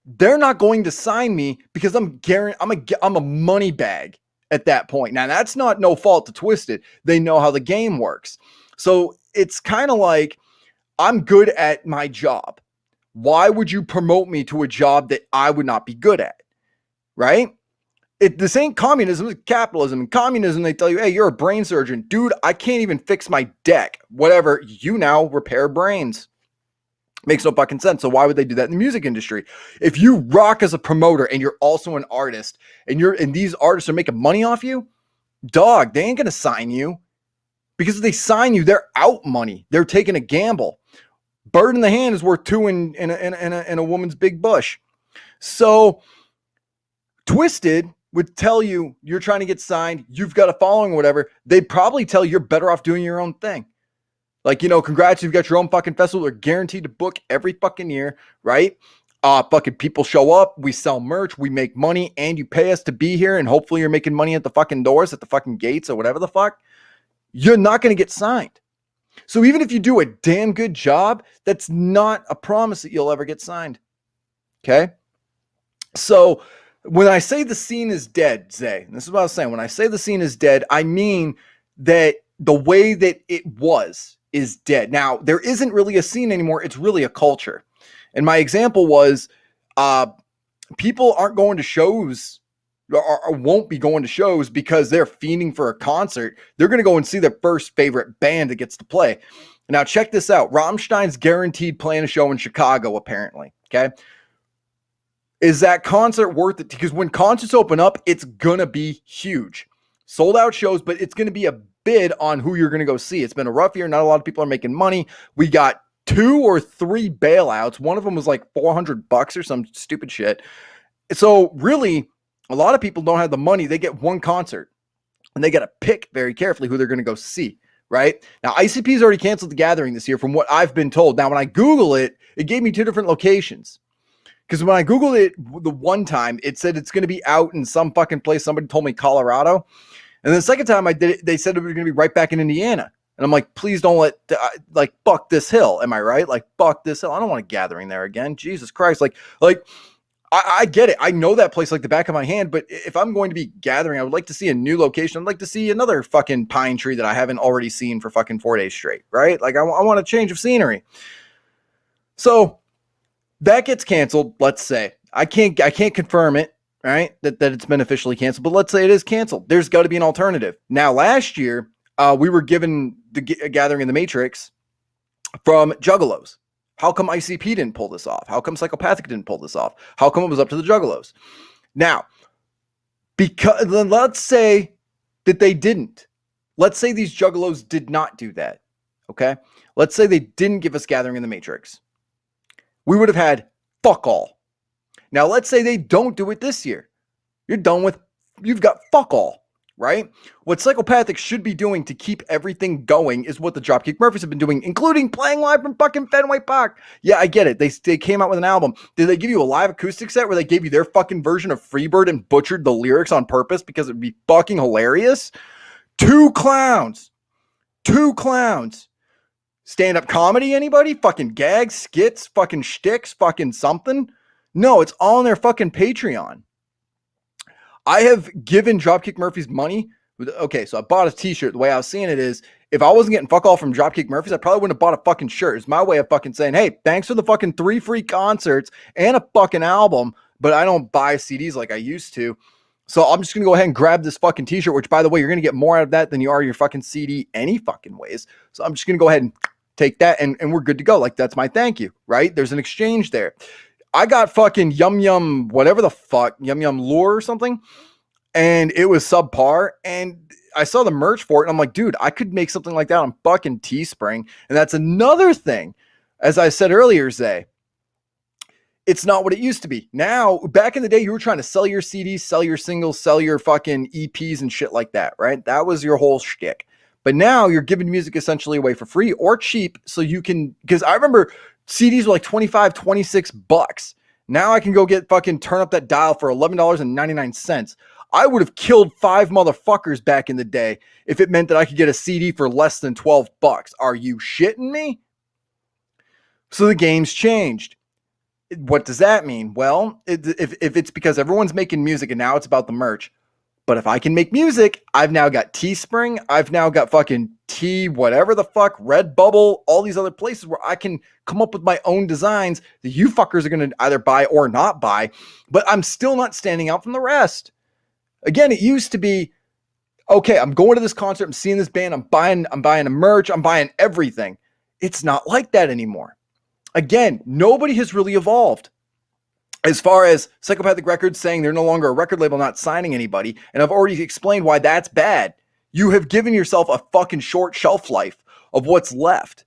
They're not going to sign me because I'm a money bag at that point. Now that's not no fault to Twisted. They know how the game works. So it's kind of like, I'm good at my job. Why would you promote me to a job that I would not be good at? Right? This ain't communism, it's capitalism. In communism, they tell you, hey, you're a brain surgeon. Dude, I can't even fix my deck. Whatever, you now repair brains. Makes no fucking sense. So why would they do that in the music industry? If you rock as a promoter and you're also an artist and these artists are making money off you, dog, they ain't going to sign you, because if they sign you, they're out money. They're taking a gamble. Bird in the hand is worth two in a woman's big bush. So Twisted would tell you you're trying to get signed, you've got a following, whatever. They'd probably tell you you're better off doing your own thing. Like, congrats, you've got your own fucking festival. They're guaranteed to book every fucking year, right? Fucking people show up, we sell merch, we make money, and you pay us to be here, and hopefully you're making money at the fucking doors, at the fucking gates, or whatever the fuck. You're not going to get signed. So even if you do a damn good job, that's not a promise that you'll ever get signed. Okay? So when I say the scene is dead, Zay, and this is what I was saying, when I say the scene is dead, I mean that the way that it was is dead. Now, there isn't really a scene anymore. It's really a culture. And my example was people aren't going to shows or won't be going to shows because they're fiending for a concert. They're going to go and see their first favorite band that gets to play. Now, check this out. Rammstein's guaranteed playing a show in Chicago, apparently. Okay. Is that concert worth it? Because when concerts open up, it's going to be huge. Sold out shows, but it's going to be a bid on who you're going to go see. It's been a rough year. Not a lot of people are making money. We got 2 or 3 bailouts. One of them was like $400 or some stupid shit. So really, a lot of people don't have the money. They get one concert and they got to pick very carefully who they're going to go see, right? Now, ICP's already canceled the Gathering this year from what I've been told. Now, when I Google it, it gave me 2 different locations. Because when I Googled it the one time, it said it's going to be out in some fucking place. Somebody told me Colorado. And the second time I did it, they said it was going to be right back in Indiana. And I'm like, please don't buck this hill. Am I right? Like, buck this hill. I don't want a Gathering there again. Jesus Christ. I get it. I know that place like the back of my hand. But if I'm going to be gathering, I would like to see a new location. I'd like to see another fucking pine tree that I haven't already seen for fucking 4 days straight, right? Like, I want a change of scenery. So that gets canceled, let's say. I can't confirm it, right? That it's been officially canceled, but let's say it is canceled. There's got to be an alternative. Now, last year, we were given the Gathering in the Matrix from Juggalos. How come ICP didn't pull this off? How come Psychopathic didn't pull this off? How come it was up to the Juggalos? Now, because let's say that they didn't. Let's say these Juggalos did not do that, okay? Let's say they didn't give us Gathering in the Matrix. We would have had fuck all. Now, let's say they don't do it this year. You've got fuck all, right? What Psychopathic should be doing to keep everything going is what the Dropkick Murphys have been doing, including playing live from fucking Fenway Park. Yeah, I get it. They came out with an album. Did they give you a live acoustic set where they gave you their fucking version of Freebird and butchered the lyrics on purpose because it would be fucking hilarious? 2 clowns. 2 clowns. Stand-up comedy, anybody? Fucking gags, skits, fucking shticks, fucking something? No, it's all on their fucking Patreon. I have given Dropkick Murphys money. Okay, so I bought a t-shirt. The way I was seeing it is, if I wasn't getting fuck all from Dropkick Murphys, I probably wouldn't have bought a fucking shirt. It's my way of fucking saying, hey, thanks for the fucking 3 free concerts and a fucking album, but I don't buy CDs like I used to. So I'm just going to go ahead and grab this fucking t-shirt, which, by the way, you're going to get more out of that than you are your fucking CD any fucking ways. So I'm just going to go ahead and take that and we're good to go. Like, that's my thank you, right? There's an exchange there. I got fucking Yum Yum, whatever the fuck, Yum Yum Lure or something, and it was subpar, and I saw the merch for it, and I'm like, dude, I could make something like that on fucking Teespring. And that's another thing. As I said earlier, Zay, it's not what it used to be. Now, back in the day, you were trying to sell your CDs, sell your singles, sell your fucking EPs and shit like that, right? That was your whole shtick. But now you're giving music essentially away for free or cheap, so you can, because I remember CDs were like $25, $26. Now I can go turn up that dial for $11.99. I would have killed 5 motherfuckers back in the day if it meant that I could get a CD for less than $12. Are you shitting me? So the game's changed. What does that mean? Well, if it's because everyone's making music and now it's about the merch. But if I can make music, I've now got Teespring. I've now got fucking whatever the fuck, Redbubble, all these other places where I can come up with my own designs that you fuckers are going to either buy or not buy. But I'm still not standing out from the rest. Again, it used to be, okay, I'm going to this concert, I'm seeing this band, I'm buying a merch, I'm buying everything. It's not like that anymore. Again, nobody has really evolved. As far as Psychopathic Records saying they're no longer a record label, not signing anybody, and I've already explained why that's bad. You have given yourself a fucking short shelf life of what's left.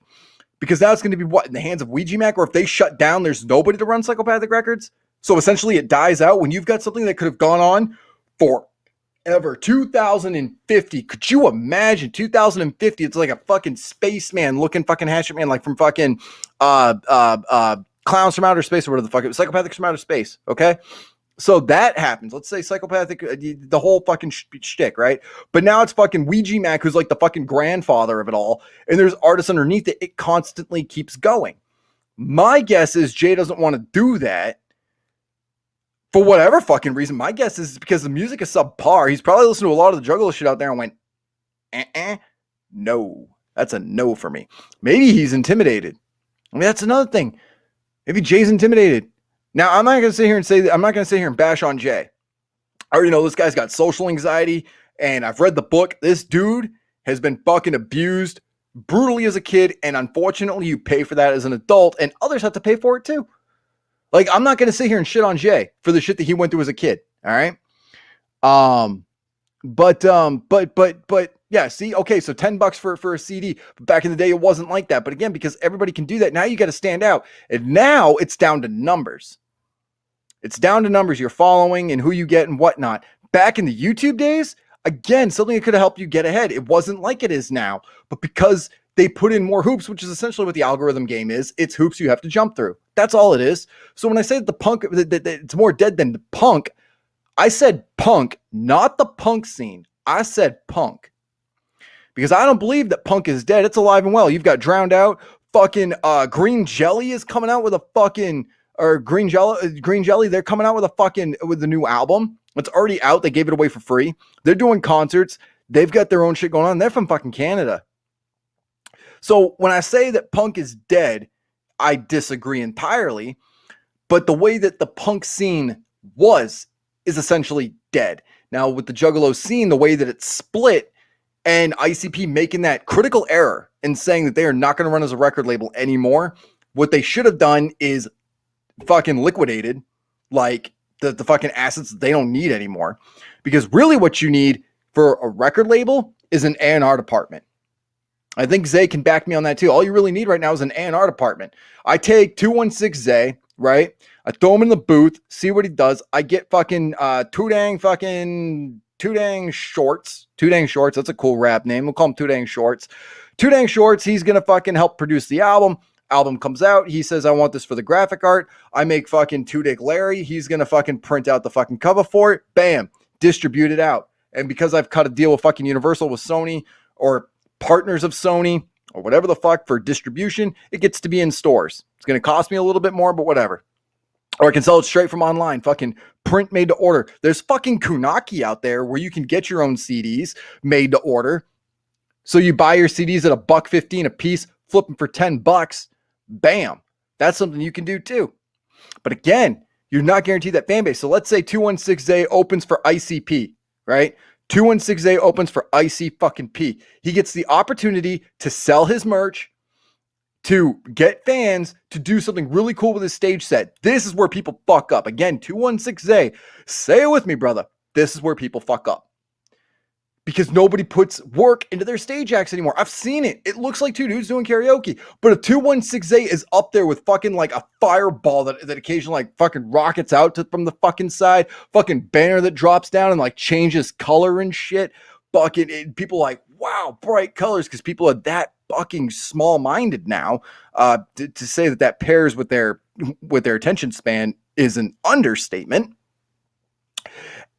Because now it's going to be what, in the hands of Ouija Mac? Or if they shut down, there's nobody to run Psychopathic Records? So essentially it dies out when you've got something that could have gone on forever. 2050. Could you imagine? 2050, it's like a fucking spaceman looking fucking hatchet man, like from fucking Clowns from Outer Space or whatever the fuck it was. Psychopathic from Outer Space, okay? So that happens. Let's say Psychopathic, the whole fucking shtick, right? But now it's fucking Ouija Mac, who's like the fucking grandfather of it all. And there's artists underneath it. It constantly keeps going. My guess is Jay doesn't want to do that for whatever fucking reason. My guess is because the music is subpar. He's probably listened to a lot of the Juggalo shit out there and went, no. That's a no for me. Maybe he's intimidated. I mean, that's another thing. Maybe Jay's intimidated. Now, I'm not going to sit here and say that. I'm not going to sit here and bash on Jay. I already know this guy's got social anxiety, and I've read the book. This dude has been fucking abused brutally as a kid, and unfortunately, you pay for that as an adult, and others have to pay for it too. Like, I'm not going to sit here and shit on Jay for the shit that he went through as a kid. All right. But yeah, see, okay, so $10 for a CD. But back in the day, it wasn't like that. But again, because everybody can do that, now you got to stand out. And now it's down to numbers. It's down to numbers you're following and who you get and whatnot. Back in the YouTube days, again, something that could have helped you get ahead. It wasn't like it is now. But because they put in more hoops, which is essentially what the algorithm game is, it's hoops you have to jump through. That's all it is. So when I say that the punk, that it's more dead than the punk, I said punk, not the punk scene. I said punk. Because I don't believe that punk is dead. It's alive and well. You've got Drowned Out. Fucking Green Jelly is coming out with a fucking, or Green Jelly, they're coming out with a fucking, with the new album. It's already out. They gave it away for free. They're doing concerts. They've got their own shit going on. They're from fucking Canada. So when I say that punk is dead, I disagree entirely. But the way that the punk scene was is essentially dead. Now with the Juggalo scene, the way that it's split, and ICP making that critical error in saying that they are not going to run as a record label anymore, what they should have done is fucking liquidated like the fucking assets that they don't need anymore. Because really what you need for a record label is an A&R department. I think Zay can back me on that too. All you really need right now is an A&R department. I take 216 Zay, right? I throw him in the booth, see what he does. I get fucking Too Dang Shorts. Too Dang Shorts. That's a cool rap name. We'll call him Too Dang Shorts. Too Dang Shorts. He's going to fucking help produce the album. Album comes out. He says, I want this for the graphic art. I make fucking Two Dick Larry. He's going to fucking print out the fucking cover for it. Bam. Distribute it out. And because I've cut a deal with fucking Universal with Sony or partners of Sony or whatever the fuck for distribution, it gets to be in stores. It's going to cost me a little bit more, but whatever. Or I can sell it straight from online, fucking print made to order. There's fucking Kunaki out there where you can get your own CDs made to order. So you buy your CDs at $1.15 a piece, flip them for $10. Bam. That's something you can do too. But again, you're not guaranteed that fan base. So let's say 216A opens for ICP, right? 216A opens for IC fucking P. He gets the opportunity to sell his merch, to get fans, to do something really cool with his stage set. This is where people fuck up. Again, 216A, say it with me, brother. This is where people fuck up. Because nobody puts work into their stage acts anymore. I've seen it. It looks like two dudes doing karaoke. But if 216A is up there with fucking like a fireball that occasionally like fucking rockets out from the fucking side, fucking banner that drops down and like changes color and shit, fucking people like, wow, bright colors, because people are that fucking small-minded now. To say that pairs with their attention span is an understatement.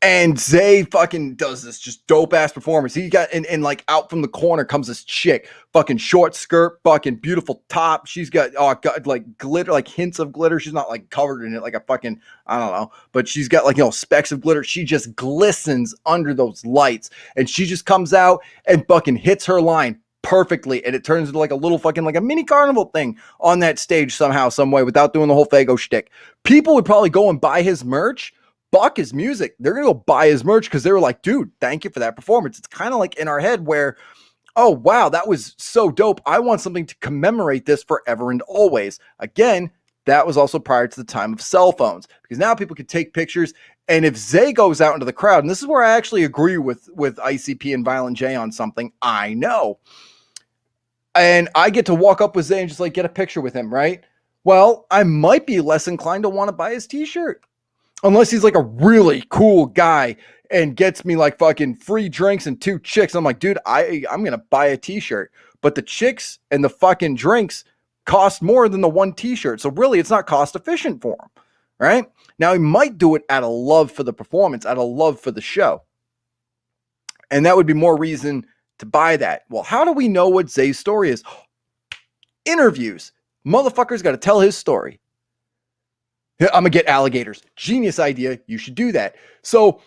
And Zay fucking does this just dope ass performance. He got and like out from the corner comes this chick, fucking short skirt, fucking beautiful top. She's got like glitter, like hints of glitter. She's not like covered in it like a fucking, I don't know, but she's got like, you know, specks of glitter. She just glistens under those lights, and she just comes out and fucking hits her line perfectly, and it turns into like a little fucking like a mini carnival thing on that stage somehow, some way, without doing the whole Fago shtick. People would probably go and buy his merch. Buck his music. They're gonna go buy his merch because they were like, dude, thank you for that performance. It's kind of like in our head where Oh, wow, that was so dope. I want something to commemorate this forever and always. Again, that was also prior to the time of cell phones, because now people can take pictures. And if Zay goes out into the crowd, and this is where I actually agree with ICP and Violent J on something, I know. And I get to walk up with Zay and just like get a picture with him, right? Well, I might be less inclined to want to buy his t-shirt. Unless he's like a really cool guy and gets me like fucking free drinks and 2 chicks. I'm like, dude, I'm going to buy a t-shirt. But the chicks and the fucking drinks cost more than the 1 t-shirt. So really, it's not cost efficient for him, right? Now, he might do it out of love for the performance, out of love for the show. And that would be more reason to buy that. Well, how do we know what Zay's story is? Interviews. Motherfucker's got to tell his story. I'm going to get alligators. Genius idea. You should do that. So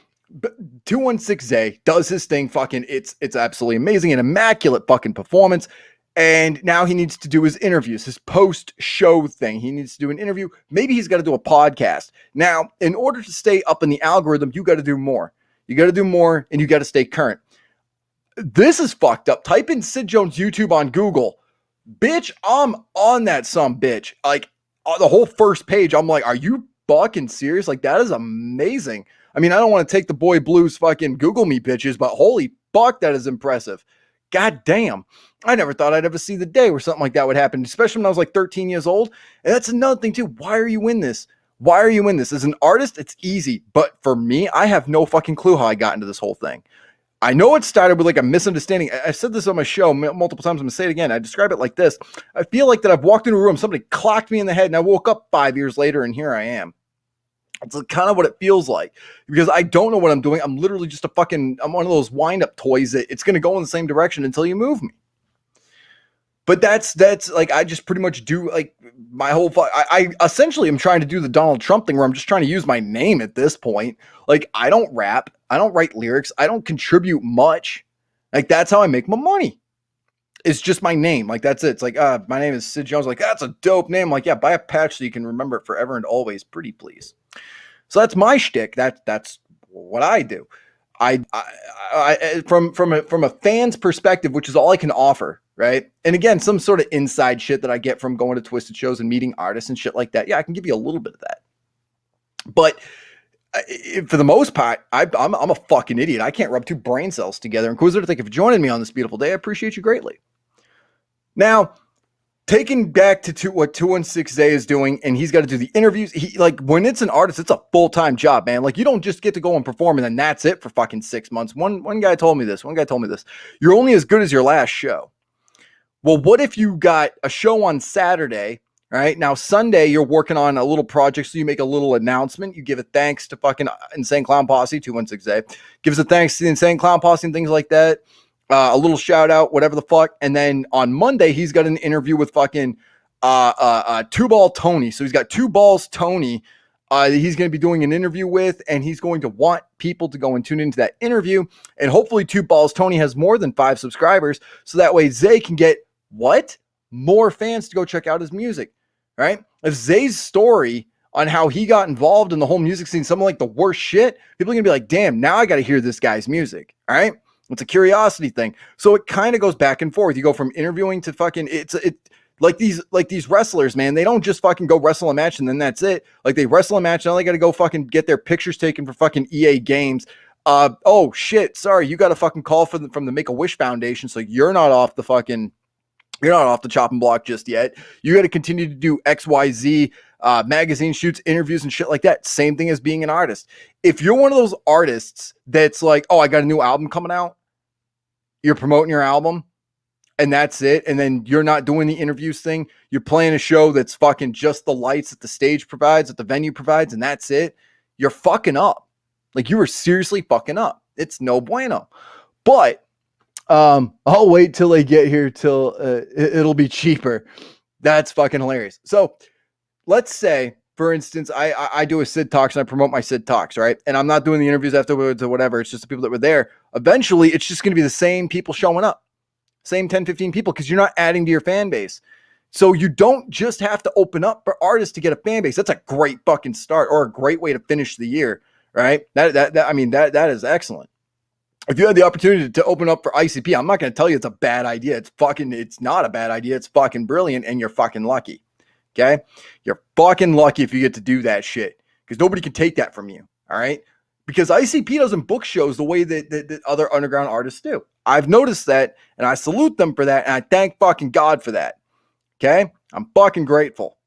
216Zay does his thing. Fucking, it's absolutely amazing. An immaculate fucking performance. And now he needs to do his interviews, his post-show thing. He needs to do an interview. Maybe he's got to do a podcast. Now, in order to stay up in the algorithm, you got to do more. You got to do more, and you got to stay current. This is fucked up. Type in Sid Jones YouTube on Google. Bitch, I'm on that some bitch. Like, the whole first page, I'm like, are you fucking serious? Like, that is amazing. I mean, I don't want to take the boy Blue's fucking Google me bitches, but holy fuck, that is impressive. God damn. I never thought I'd ever see the day where something like that would happen, especially when I was like 13 years old. And that's another thing too. Why are you in this? Why are you in this? As an artist, it's easy. But for me, I have no fucking clue how I got into this whole thing. I know it started with like a misunderstanding. I said this on my show multiple times. I'm going to say it again. I describe it like this. I feel like that I've walked into a room, somebody clocked me in the head, and I woke up 5 years later, and here I am. It's kind of what it feels like, because I don't know what I'm doing. I'm literally just I'm one of those wind-up toys that it's going to go in the same direction until you move me. But that's like, I just pretty much do like my whole, I essentially am trying to do the Donald Trump thing where I'm just trying to use my name at this point. Like, I don't rap. I don't write lyrics. I don't contribute much. Like, that's how I make my money. It's just my name. Like, that's it. It's like, my name is Sid Jones. Like, that's a dope name. Like, yeah, buy a patch so you can remember it forever and always. Pretty please. So that's my shtick. That's what I do. I from a fan's perspective, which is all I can offer, right? And again, some sort of inside shit that I get from going to Twisted shows and meeting artists and shit like that. Yeah, I can give you a little bit of that. But for the most part, I'm a fucking idiot. I can't rub 2 brain cells together. Inquisitor, thank you for joining me on this beautiful day. I appreciate you greatly. Now, taking back to what 216Zay is doing, and he's got to do the interviews. He, like, when it's an artist, it's a full-time job, man. Like, you don't just get to go and perform and then that's it for fucking 6 months. One guy told me this. You're only as good as your last show. Well, what if you got a show on Saturday, right? Now, Sunday, you're working on a little project, so you make a little announcement. You give a thanks to fucking Insane Clown Posse, 216Zay. Gives a thanks to the Insane Clown Posse and things like that. A little shout out, whatever the fuck. And then on Monday, he's got an interview with fucking Two Ball Tony. So he's got Two Balls Tony that he's going to be doing an interview with, and he's going to want people to go and tune into that interview. And hopefully Two Balls Tony has more than 5 subscribers. So that way Zay can get what? More fans to go check out his music, right? If Zay's story on how he got involved in the whole music scene, something like the worst shit, people are going to be like, damn, now I got to hear this guy's music, all right? It's a curiosity thing. So it kind of goes back and forth. You go from interviewing to fucking, it's like these wrestlers, man. They don't just fucking go wrestle a match and then that's it. Like, they wrestle a match, now they got to go fucking get their pictures taken for fucking EA games. Oh shit, sorry, you got a fucking call from the Make-A-Wish Foundation, so you're not off the chopping block just yet. You got to continue to do XYZ magazine shoots, interviews, and shit like that. Same thing as being an artist. If you're one of those artists that's like, oh, I got a new album coming out, you're promoting your album, and that's it, and then you're not doing the interviews thing, you're playing a show that's fucking just the lights that the stage provides, that the venue provides, and that's it, you're fucking up. Like, you are seriously fucking up. It's no bueno. But I'll wait till they get here till it'll be cheaper. That's fucking hilarious. So let's say, for instance, I do a Sid Talks and I promote my Sid Talks, right? And I'm not doing the interviews afterwards or whatever. It's just the people that were there. Eventually, it's just going to be the same people showing up. Same 10, 15 people, because you're not adding to your fan base. So you don't just have to open up for artists to get a fan base. That's a great fucking start, or a great way to finish the year, right? That is excellent. if you had the opportunity to open up for ICP, I'm not going to tell you it's a bad idea. It's not a bad idea. It's fucking brilliant, and you're fucking lucky. Okay? You're fucking lucky if you get to do that shit, because nobody can take that from you. All right? Because ICP doesn't book shows the way that other underground artists do. I've noticed that, and I salute them for that, and I thank fucking God for that. Okay? I'm fucking grateful.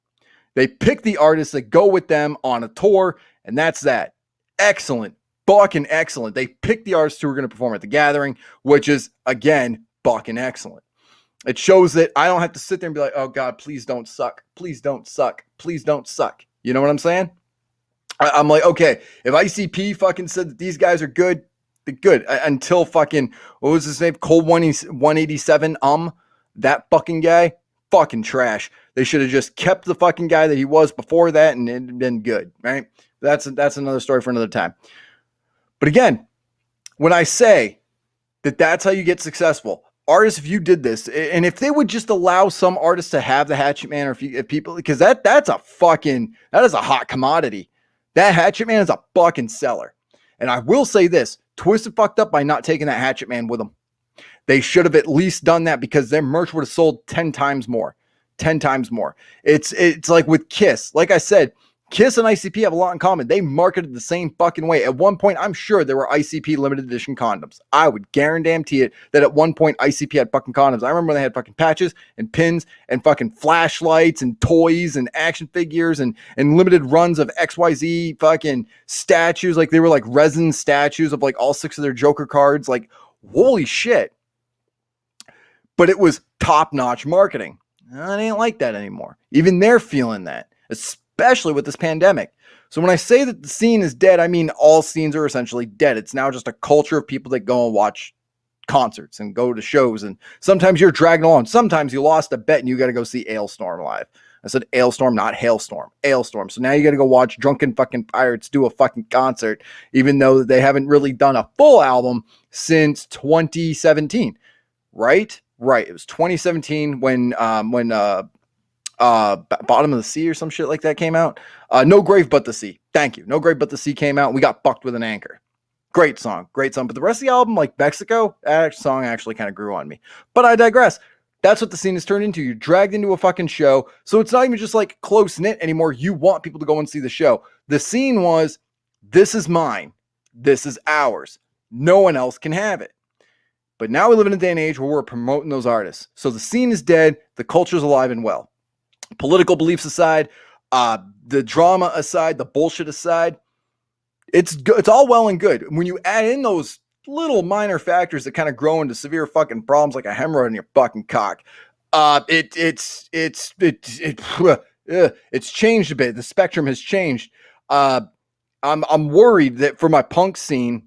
They pick the artists that go with them on a tour, and that's that. Excellent. Fucking excellent. They pick the artists who are going to perform at the gathering, which is, again, fucking excellent. It shows that I don't have to sit there and be like, oh God, please don't suck. Please don't suck. Please don't suck. You know what I'm saying? I'm like, okay, if ICP fucking said that these guys are good, they're good. Until fucking, what was his name? Cole 187, that fucking guy, fucking trash. They should have just kept the fucking guy that he was before that, and it'd been good, right? That's another story for another time. But again, when I say that that's how you get successful, artists, if you did this, and if they would just allow some artists to have the Hatchet Man, or if people, because that is a hot commodity. That Hatchet Man is a fucking seller. And I will say this, Twisted fucked up by not taking that Hatchet Man with them. They should have at least done that, because their merch would have sold 10 times more. 10 times more. It's like with Kiss. Like I said, Kiss and ICP have a lot in common. They marketed the same fucking way. At one point, I'm sure there were ICP limited edition condoms. I would guarantee it that at one point ICP had fucking condoms. I remember when they had fucking patches and pins and fucking flashlights and toys and action figures and limited runs of XYZ fucking statues. Like they were like resin statues of like all 6 of their Joker cards. Like, holy shit. But it was top-notch marketing. It ain't like that anymore. Even they're feeling that, especially with this pandemic. So when I say that the scene is dead, I mean all scenes are essentially dead. It's now just a culture of people that go and watch concerts and go to shows. And sometimes you're dragging along. Sometimes you lost a bet and you got to go see Ailstorm live. I said Ailstorm, not Hailstorm. Ailstorm. So now you got to go watch Drunken fucking Pirates do a fucking concert, even though they haven't really done a full album since 2017. Right? Right. It was 2017 when Bottom of the Sea or some shit like that came out. No Grave But the Sea. Thank you. No Grave But the Sea came out, and we got fucked with an anchor. Great song. Great song. But the rest of the album, like Mexico, that song actually kind of grew on me. But I digress. That's what the scene has turned into. You're dragged into a fucking show. So it's not even just like close knit anymore. You want people to go and see the show. The scene was, this is mine. This is ours. No one else can have it. But now we live in a day and age where we're promoting those artists. So the scene is dead. The culture's alive and well. Political beliefs aside, the drama aside, the bullshit aside, it's all well and good. When you add in those little minor factors that kind of grow into severe fucking problems like a hemorrhoid in your fucking cock, it's changed a bit. The spectrum has changed. I'm worried that for my punk scene,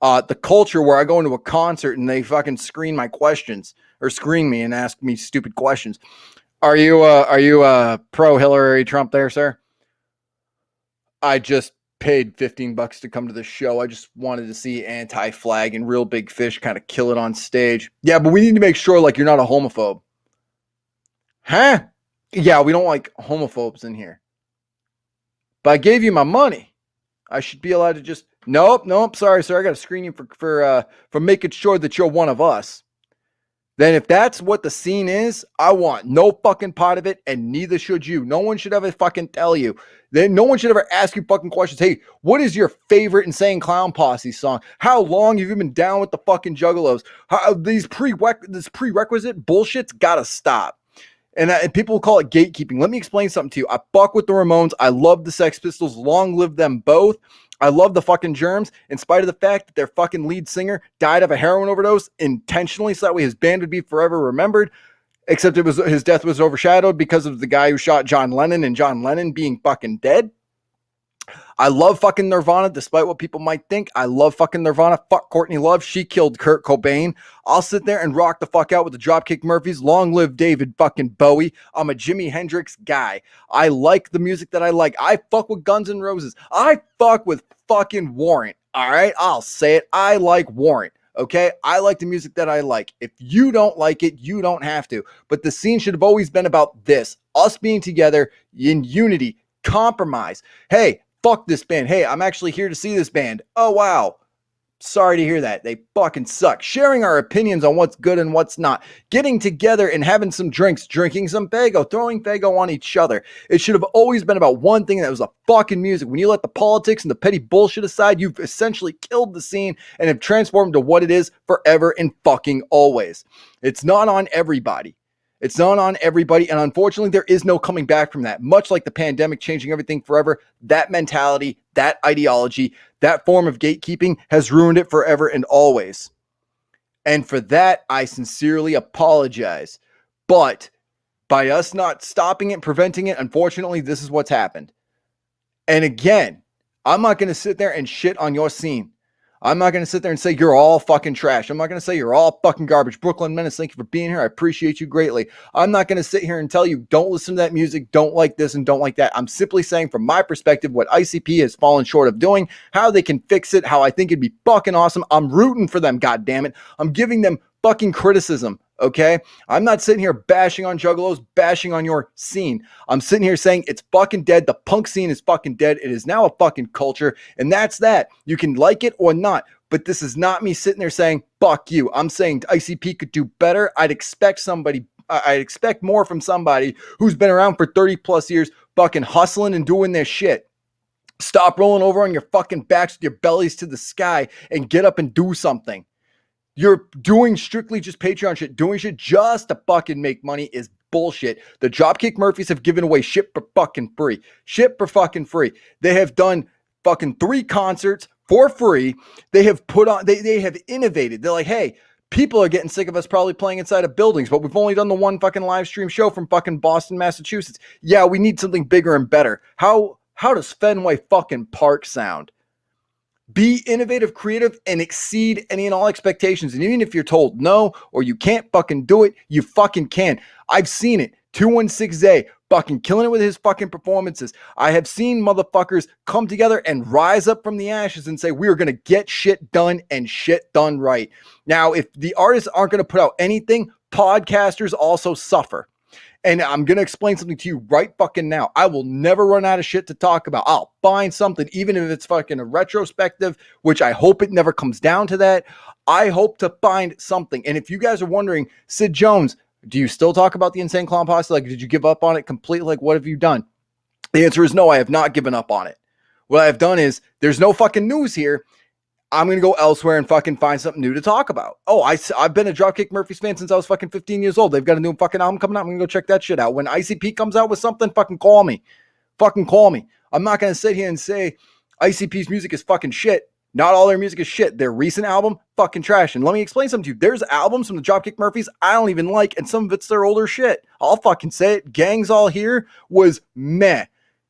the culture where I go into a concert and they fucking screen my questions or screen me and ask me stupid questions. Are you pro Hillary Trump there, sir? I just paid $15 to come to the show. I just wanted to see Anti-Flag and Real Big Fish kind of kill it on stage. Yeah, but we need to make sure like you're not a homophobe. Huh? Yeah, we don't like homophobes in here. But I gave you my money. I should be allowed to just Nope. Sorry, sir. I got to screen you for making sure that you're one of us. Then if that's what the scene is, I want no fucking part of it, and neither should you. No one should ever fucking tell you. Then no one should ever ask you fucking questions. Hey, what is your favorite Insane Clown Posse song? How long have you been down with the fucking Juggalos? This prerequisite bullshit's gotta stop. And people call it gatekeeping. Let me explain something to you. I fuck with the Ramones. I love the Sex Pistols. Long live them both. I love the fucking Germs, in spite of the fact that their fucking lead singer died of a heroin overdose intentionally, so that way his band would be forever remembered. Except his death was overshadowed because of the guy who shot John Lennon, and John Lennon being fucking dead. I love fucking Nirvana, despite what people might think. I love fucking Nirvana. Fuck Courtney Love. She killed Kurt Cobain. I'll sit there and rock the fuck out with the Dropkick Murphys. Long live David fucking Bowie. I'm a Jimi Hendrix guy. I like the music that I like. I fuck with Guns N' Roses. I fuck with fucking Warrant. All right? I'll say it. I like Warrant. Okay? I like the music that I like. If you don't like it, you don't have to. But the scene should have always been about this. Us being together in unity. Compromise. Hey, fuck this band. Hey, I'm actually here to see this band. Oh, wow. Sorry to hear that. They fucking suck. Sharing our opinions on what's good and what's not. Getting together and having some drinks, drinking some Faygo, throwing Faygo on each other. It should have always been about one thing, that was the fucking music. When you let the politics and the petty bullshit aside, you've essentially killed the scene and have transformed to what it is forever and fucking always. It's not on everybody. It's not on everybody, and unfortunately, there is no coming back from that. Much like the pandemic changing everything forever, that mentality, that ideology, that form of gatekeeping has ruined it forever and always. And for that, I sincerely apologize. But by us not stopping it, preventing it, unfortunately, this is what's happened. And again, I'm not going to sit there and shit on your scene. I'm not going to sit there and say you're all fucking trash. I'm not going to say you're all fucking garbage. Brooklyn Menace, thank you for being here. I appreciate you greatly. I'm not going to sit here and tell you don't listen to that music, don't like this, and don't like that. I'm simply saying from my perspective what ICP has fallen short of doing, how they can fix it, how I think it'd be fucking awesome. I'm rooting for them, goddammit. I'm giving them fucking criticism, okay? I'm not sitting here bashing on Juggalos, bashing on your scene. I'm sitting here saying it's fucking dead. The punk scene is fucking dead. It is now a fucking culture, and that's that. You can like it or not, but this is not me sitting there saying, fuck you. I'm saying ICP could do better. I'd expect more from somebody who's been around for 30 plus years, fucking hustling and doing their shit. Stop rolling over on your fucking backs with your bellies to the sky and get up and do something. You're doing strictly just Patreon shit. Doing shit just to fucking make money is bullshit. The Dropkick Murphys have given away shit for fucking free. Shit for fucking free. They have done fucking 3 concerts for free. They have put on, they have innovated. They're like, hey, people are getting sick of us probably playing inside of buildings, but we've only done the one fucking live stream show from fucking Boston, Massachusetts. Yeah, we need something bigger and better. How does Fenway fucking Park sound? Be innovative, creative, and exceed any and all expectations. And even if you're told no, or you can't fucking do it, you fucking can. I've seen it. 216A fucking killing it with his fucking performances. I have seen motherfuckers come together and rise up from the ashes and say, we are going to get shit done and shit done right. Now, if the artists aren't going to put out anything, podcasters also suffer. And I'm going to explain something to you right fucking now. I will never run out of shit to talk about. I'll find something, even if it's fucking a retrospective, which I hope it never comes down to that. I hope to find something. And if you guys are wondering, Sid Jones, do you still talk about the Insane Clown Posse? Like, did you give up on it completely? Like, what have you done? The answer is no, I have not given up on it. What I've done is, there's no fucking news here. I'm going to go elsewhere and fucking find something new to talk about. Oh, I've been a Dropkick Murphys fan since I was fucking 15 years old. They've got a new fucking album coming out. I'm going to go check that shit out. When ICP comes out with something, fucking call me. Fucking call me. I'm not going to sit here and say ICP's music is fucking shit. Not all their music is shit. Their recent album, fucking trash. And let me explain something to you. There's albums from the Dropkick Murphys I don't even like, and some of it's their older shit. I'll fucking say it. Gangs All Here was meh.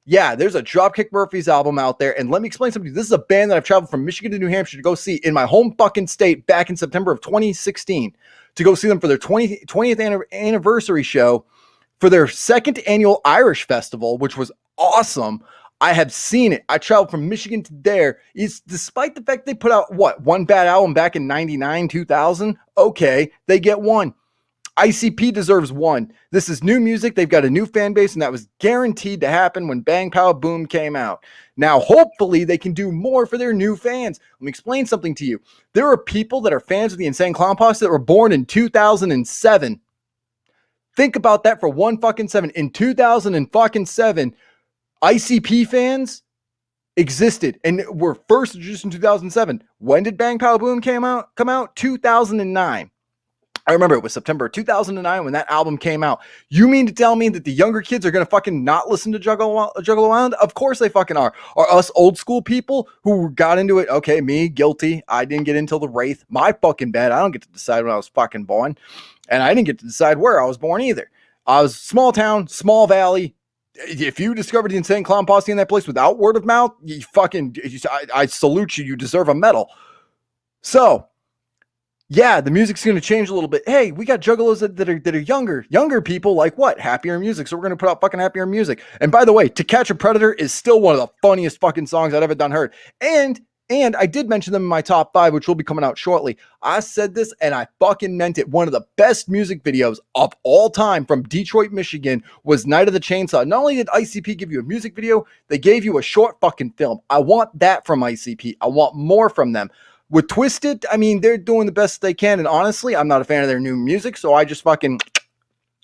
Yeah, there's a Dropkick Murphys album out there, and let me explain something. This is a band that I've traveled from Michigan to New Hampshire to go see in my home fucking state back in September of 2016 to go see them for their 20th anniversary show for their 2nd annual Irish Festival, which was awesome. I have seen it. I traveled from Michigan to there. It's despite the fact they put out, one bad album back in 99, 2000? Okay, they get one. ICP deserves one. This is new music. They've got a new fan base, and that was guaranteed to happen when Bang Pow Boom came out. Now, hopefully, they can do more for their new fans. Let me explain something to you. There are people that are fans of the Insane Clown Posse that were born in 2007. Think about that for one fucking second. In 2007, ICP fans existed and were first introduced in 2007. When did Bang Pow Boom come out? 2009. I remember it was September 2009 when that album came out. You mean to tell me that the younger kids are going to fucking not listen to Juggalo Island? Of course they fucking are. Are us old school people who got into it? Okay, me, guilty. I didn't get into the Wraith. My fucking bad. I don't get to decide when I was fucking born. And I didn't get to decide where I was born either. I was small town, small valley. If you discovered the Insane Clown Posse in that place without word of mouth, I salute you. You deserve a medal. So, yeah, the music's going to change a little bit. Hey, we got juggalos that are younger people like what? Happier music. So we're going to put out fucking happier music. And by the way, To Catch a Predator is still one of the funniest fucking songs I've ever done heard. And I did mention them in my top 5, which will be coming out shortly. I said this and I fucking meant it. One of the best music videos of all time from Detroit, Michigan was Night of the Chainsaw. Not only did ICP give you a music video, they gave you a short fucking film. I want that from ICP. I want more from them. With Twisted, I mean, they're doing the best they can. And honestly, I'm not a fan of their new music. So I just fucking,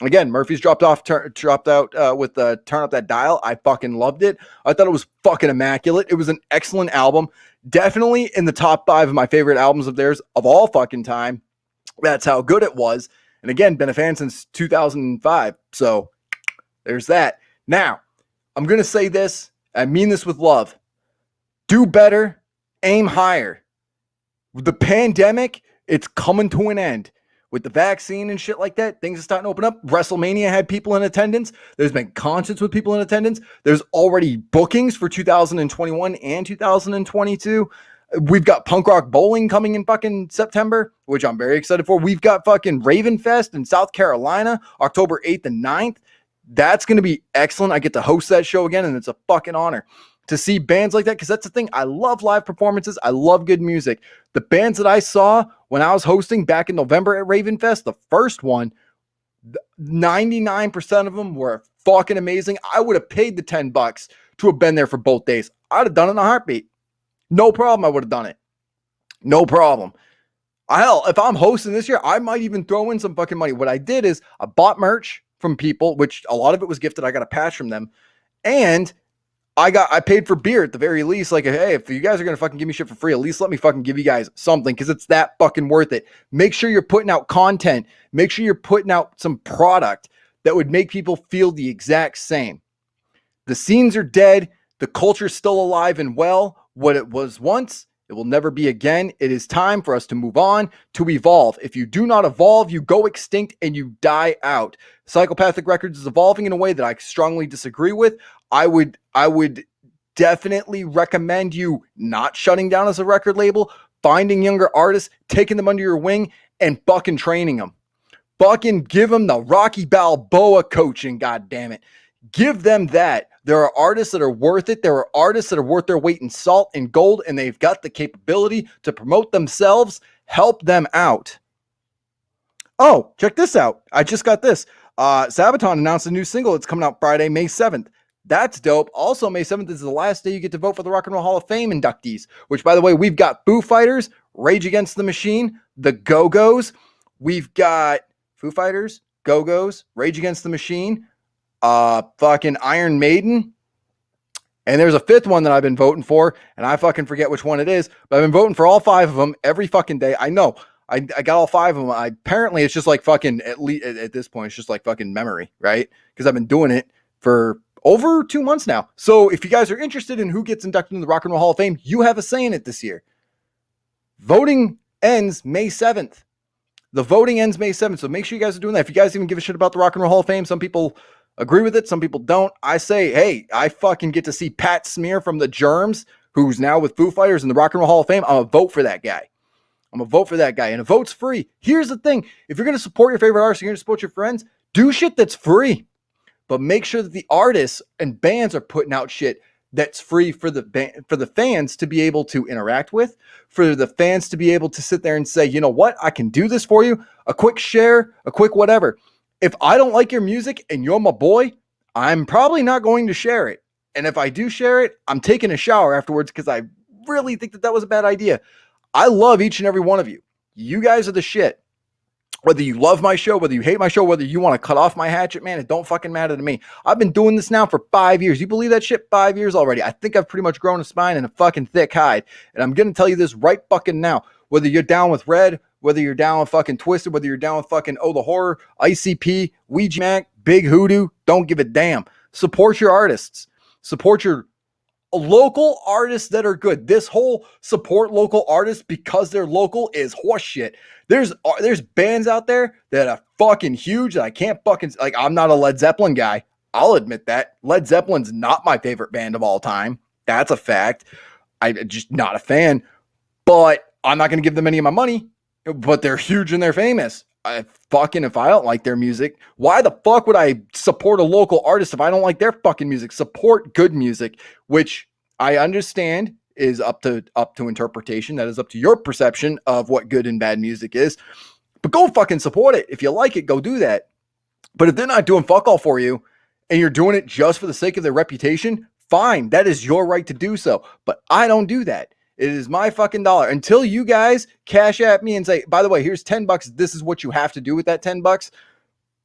again, Murphy's dropped out with Turn Up That Dial. I fucking loved it. I thought it was fucking immaculate. It was an excellent album. Definitely in the top 5 of my favorite albums of theirs of all fucking time. That's how good it was. And again, been a fan since 2005. So there's that. Now, I'm going to say this. I mean this with love. Do better. Aim higher. The pandemic, it's coming to an end. With the vaccine and shit like that, things are starting to open up. WrestleMania had people in attendance. There's been concerts with people in attendance. There's already bookings for 2021 and 2022. We've got Punk Rock Bowling coming in fucking September, which I'm very excited for. We've got fucking Raven Fest in South Carolina, October 8th and 9th. That's going to be excellent. I get to host that show again, and it's a fucking honor to see bands like that, because that's the thing. I love live performances. I love good music. The bands that I saw when I was hosting back in November at Raven Fest, the first one, 99% of them were fucking amazing. I would have paid the $10 to have been there for both days. I'd have done it in a heartbeat. No problem. I would have done it. No problem. Hell, if I'm hosting this year, I might even throw in some fucking money. What I did is I bought merch from people, which a lot of it was gifted. I got a patch from them. And I paid for beer at the very least. Like, hey, if you guys are going to fucking give me shit for free, at least let me fucking give you guys something, because it's that fucking worth it. Make sure you're putting out content. Make sure you're putting out some product that would make people feel the exact same. The scenes are dead. The culture's still alive and well. What it was once, it will never be again. It is time for us to move on, to evolve. If you do not evolve, you go extinct and you die out. Psychopathic Records is evolving in a way that I strongly disagree with. I would definitely recommend you not shutting down as a record label, finding younger artists, taking them under your wing, and fucking training them. Fucking give them the Rocky Balboa coaching, goddammit. Give them that. There are artists that are worth it. There are artists that are worth their weight in salt and gold, and they've got the capability to promote themselves. Help them out. Oh, check this out. I just got this. Sabaton announced a new single. It's coming out Friday, May 7th. That's dope. Also, May 7th is the last day you get to vote for the Rock and Roll Hall of Fame inductees, which, by the way, we've got Foo Fighters, Rage Against the Machine, the Go-Go's. We've got Foo Fighters, Go-Go's, Rage Against the Machine, fucking Iron Maiden. And there's a 5th one that I've been voting for, and I fucking forget which one it is, but I've been voting for all 5 of them every fucking day. I know. I got all 5 of them. Apparently, it's just like fucking, at least at this point, it's just like fucking memory, right? Because I've been doing it for over 2 months now. So if you guys are interested in who gets inducted in the Rock and Roll Hall of Fame, you have a say in it this year. Voting ends May 7th. The voting ends May 7th. So make sure you guys are doing that. If you guys even give a shit about the Rock and Roll Hall of Fame, some people agree with it, some people don't. I say, hey, I fucking get to see Pat Smear from the Germs, who's now with Foo Fighters in the Rock and Roll Hall of Fame. I'm going to vote for that guy. I'm going to vote for that guy. And a vote's free. Here's the thing. If you're going to support your favorite artist, you're going to support your friends, do shit that's free. But make sure that the artists and bands are putting out shit that's free for the fans to be able to interact with, for the fans to be able to sit there and say, you know what, I can do this for you. A quick share, a quick whatever. If I don't like your music and you're my boy, I'm probably not going to share it. And if I do share it, I'm taking a shower afterwards, because I really think that was a bad idea. I love each and every one of you. You guys are the shit. Whether you love my show, whether you hate my show, whether you want to cut off my hatchet, man, it don't fucking matter to me. I've been doing this now for 5 years. You believe that shit? 5 years already. I think I've pretty much grown a spine and a fucking thick hide. And I'm going to tell you this right fucking now. Whether you're down with Red, whether you're down with fucking Twisted, whether you're down with fucking Oh the Horror, ICP, Ouija Mac, Big Hoodoo, don't give a damn. Support your artists. Support your local artists that are good. This whole support local artists because they're local is horseshit. There's bands out there that are fucking huge that I can't fucking, like, I'm not a Led Zeppelin guy. I'll admit that. Led Zeppelin's not my favorite band of all time. That's a fact. I'm just not a fan. But I'm not going to give them any of my money. But they're huge and they're famous. If I don't like their music, why the fuck would I support a local artist if I don't like their fucking music? Support good music, which I understand is up to interpretation. That is up to your perception of what good and bad music is. But go fucking support it. If you like it, go do that. But if they're not doing fuck all for you and you're doing it just for the sake of their reputation, fine. That is your right to do so. But I don't do that. It is my fucking dollar. Until you guys cash at me and say, by the way, here's $10. This is what you have to do with that $10.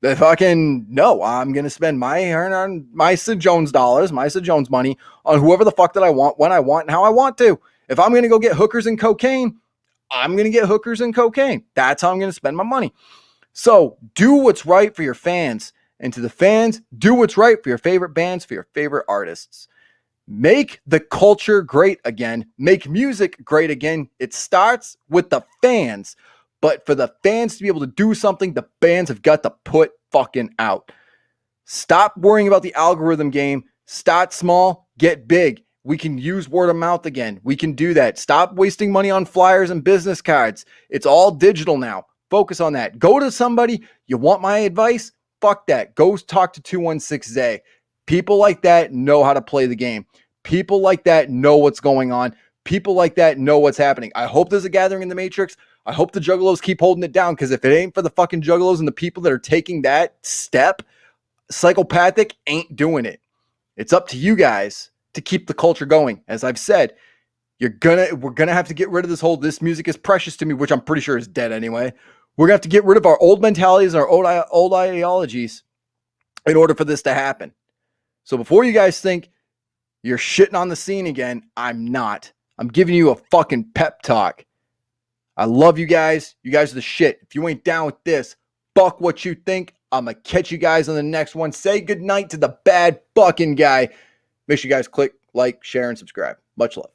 The fucking no, I'm gonna spend my Sid Jones dollars, my Sid Jones money on whoever the fuck that I want, when I want, and how I want to. If I'm gonna go get hookers and cocaine, I'm gonna get hookers and cocaine. That's how I'm gonna spend my money. So do what's right for your fans. And to the fans, do what's right for your favorite bands, for your favorite artists. Make the culture great again. Make music great again. It starts with the fans. But for the fans to be able to do something, the bands have got to put fucking out. Stop worrying about the algorithm game. Start small, get big. We can use word of mouth again. We can do that. Stop wasting money on flyers and business cards. It's all digital now. Focus on that. Go to somebody. You want my advice? Fuck that. Go talk to 216-Zay. People like that know how to play the game. People like that know what's going on. People like that know what's happening. I hope there's a gathering in the Matrix. I hope the Juggalos keep holding it down, because if it ain't for the fucking Juggalos and the people that are taking that step, Psychopathic ain't doing it. It's up to you guys to keep the culture going. As I've said, we're gonna have to get rid of this music is precious to me, which I'm pretty sure is dead anyway. We're gonna have to get rid of our old mentalities, our old ideologies in order for this to happen. So before you guys think you're shitting on the scene again, I'm not. I'm giving you a fucking pep talk. I love you guys. You guys are the shit. If you ain't down with this, fuck what you think. I'm going to catch you guys on the next one. Say goodnight to the bad fucking guy. Make sure you guys click, like, share, and subscribe. Much love.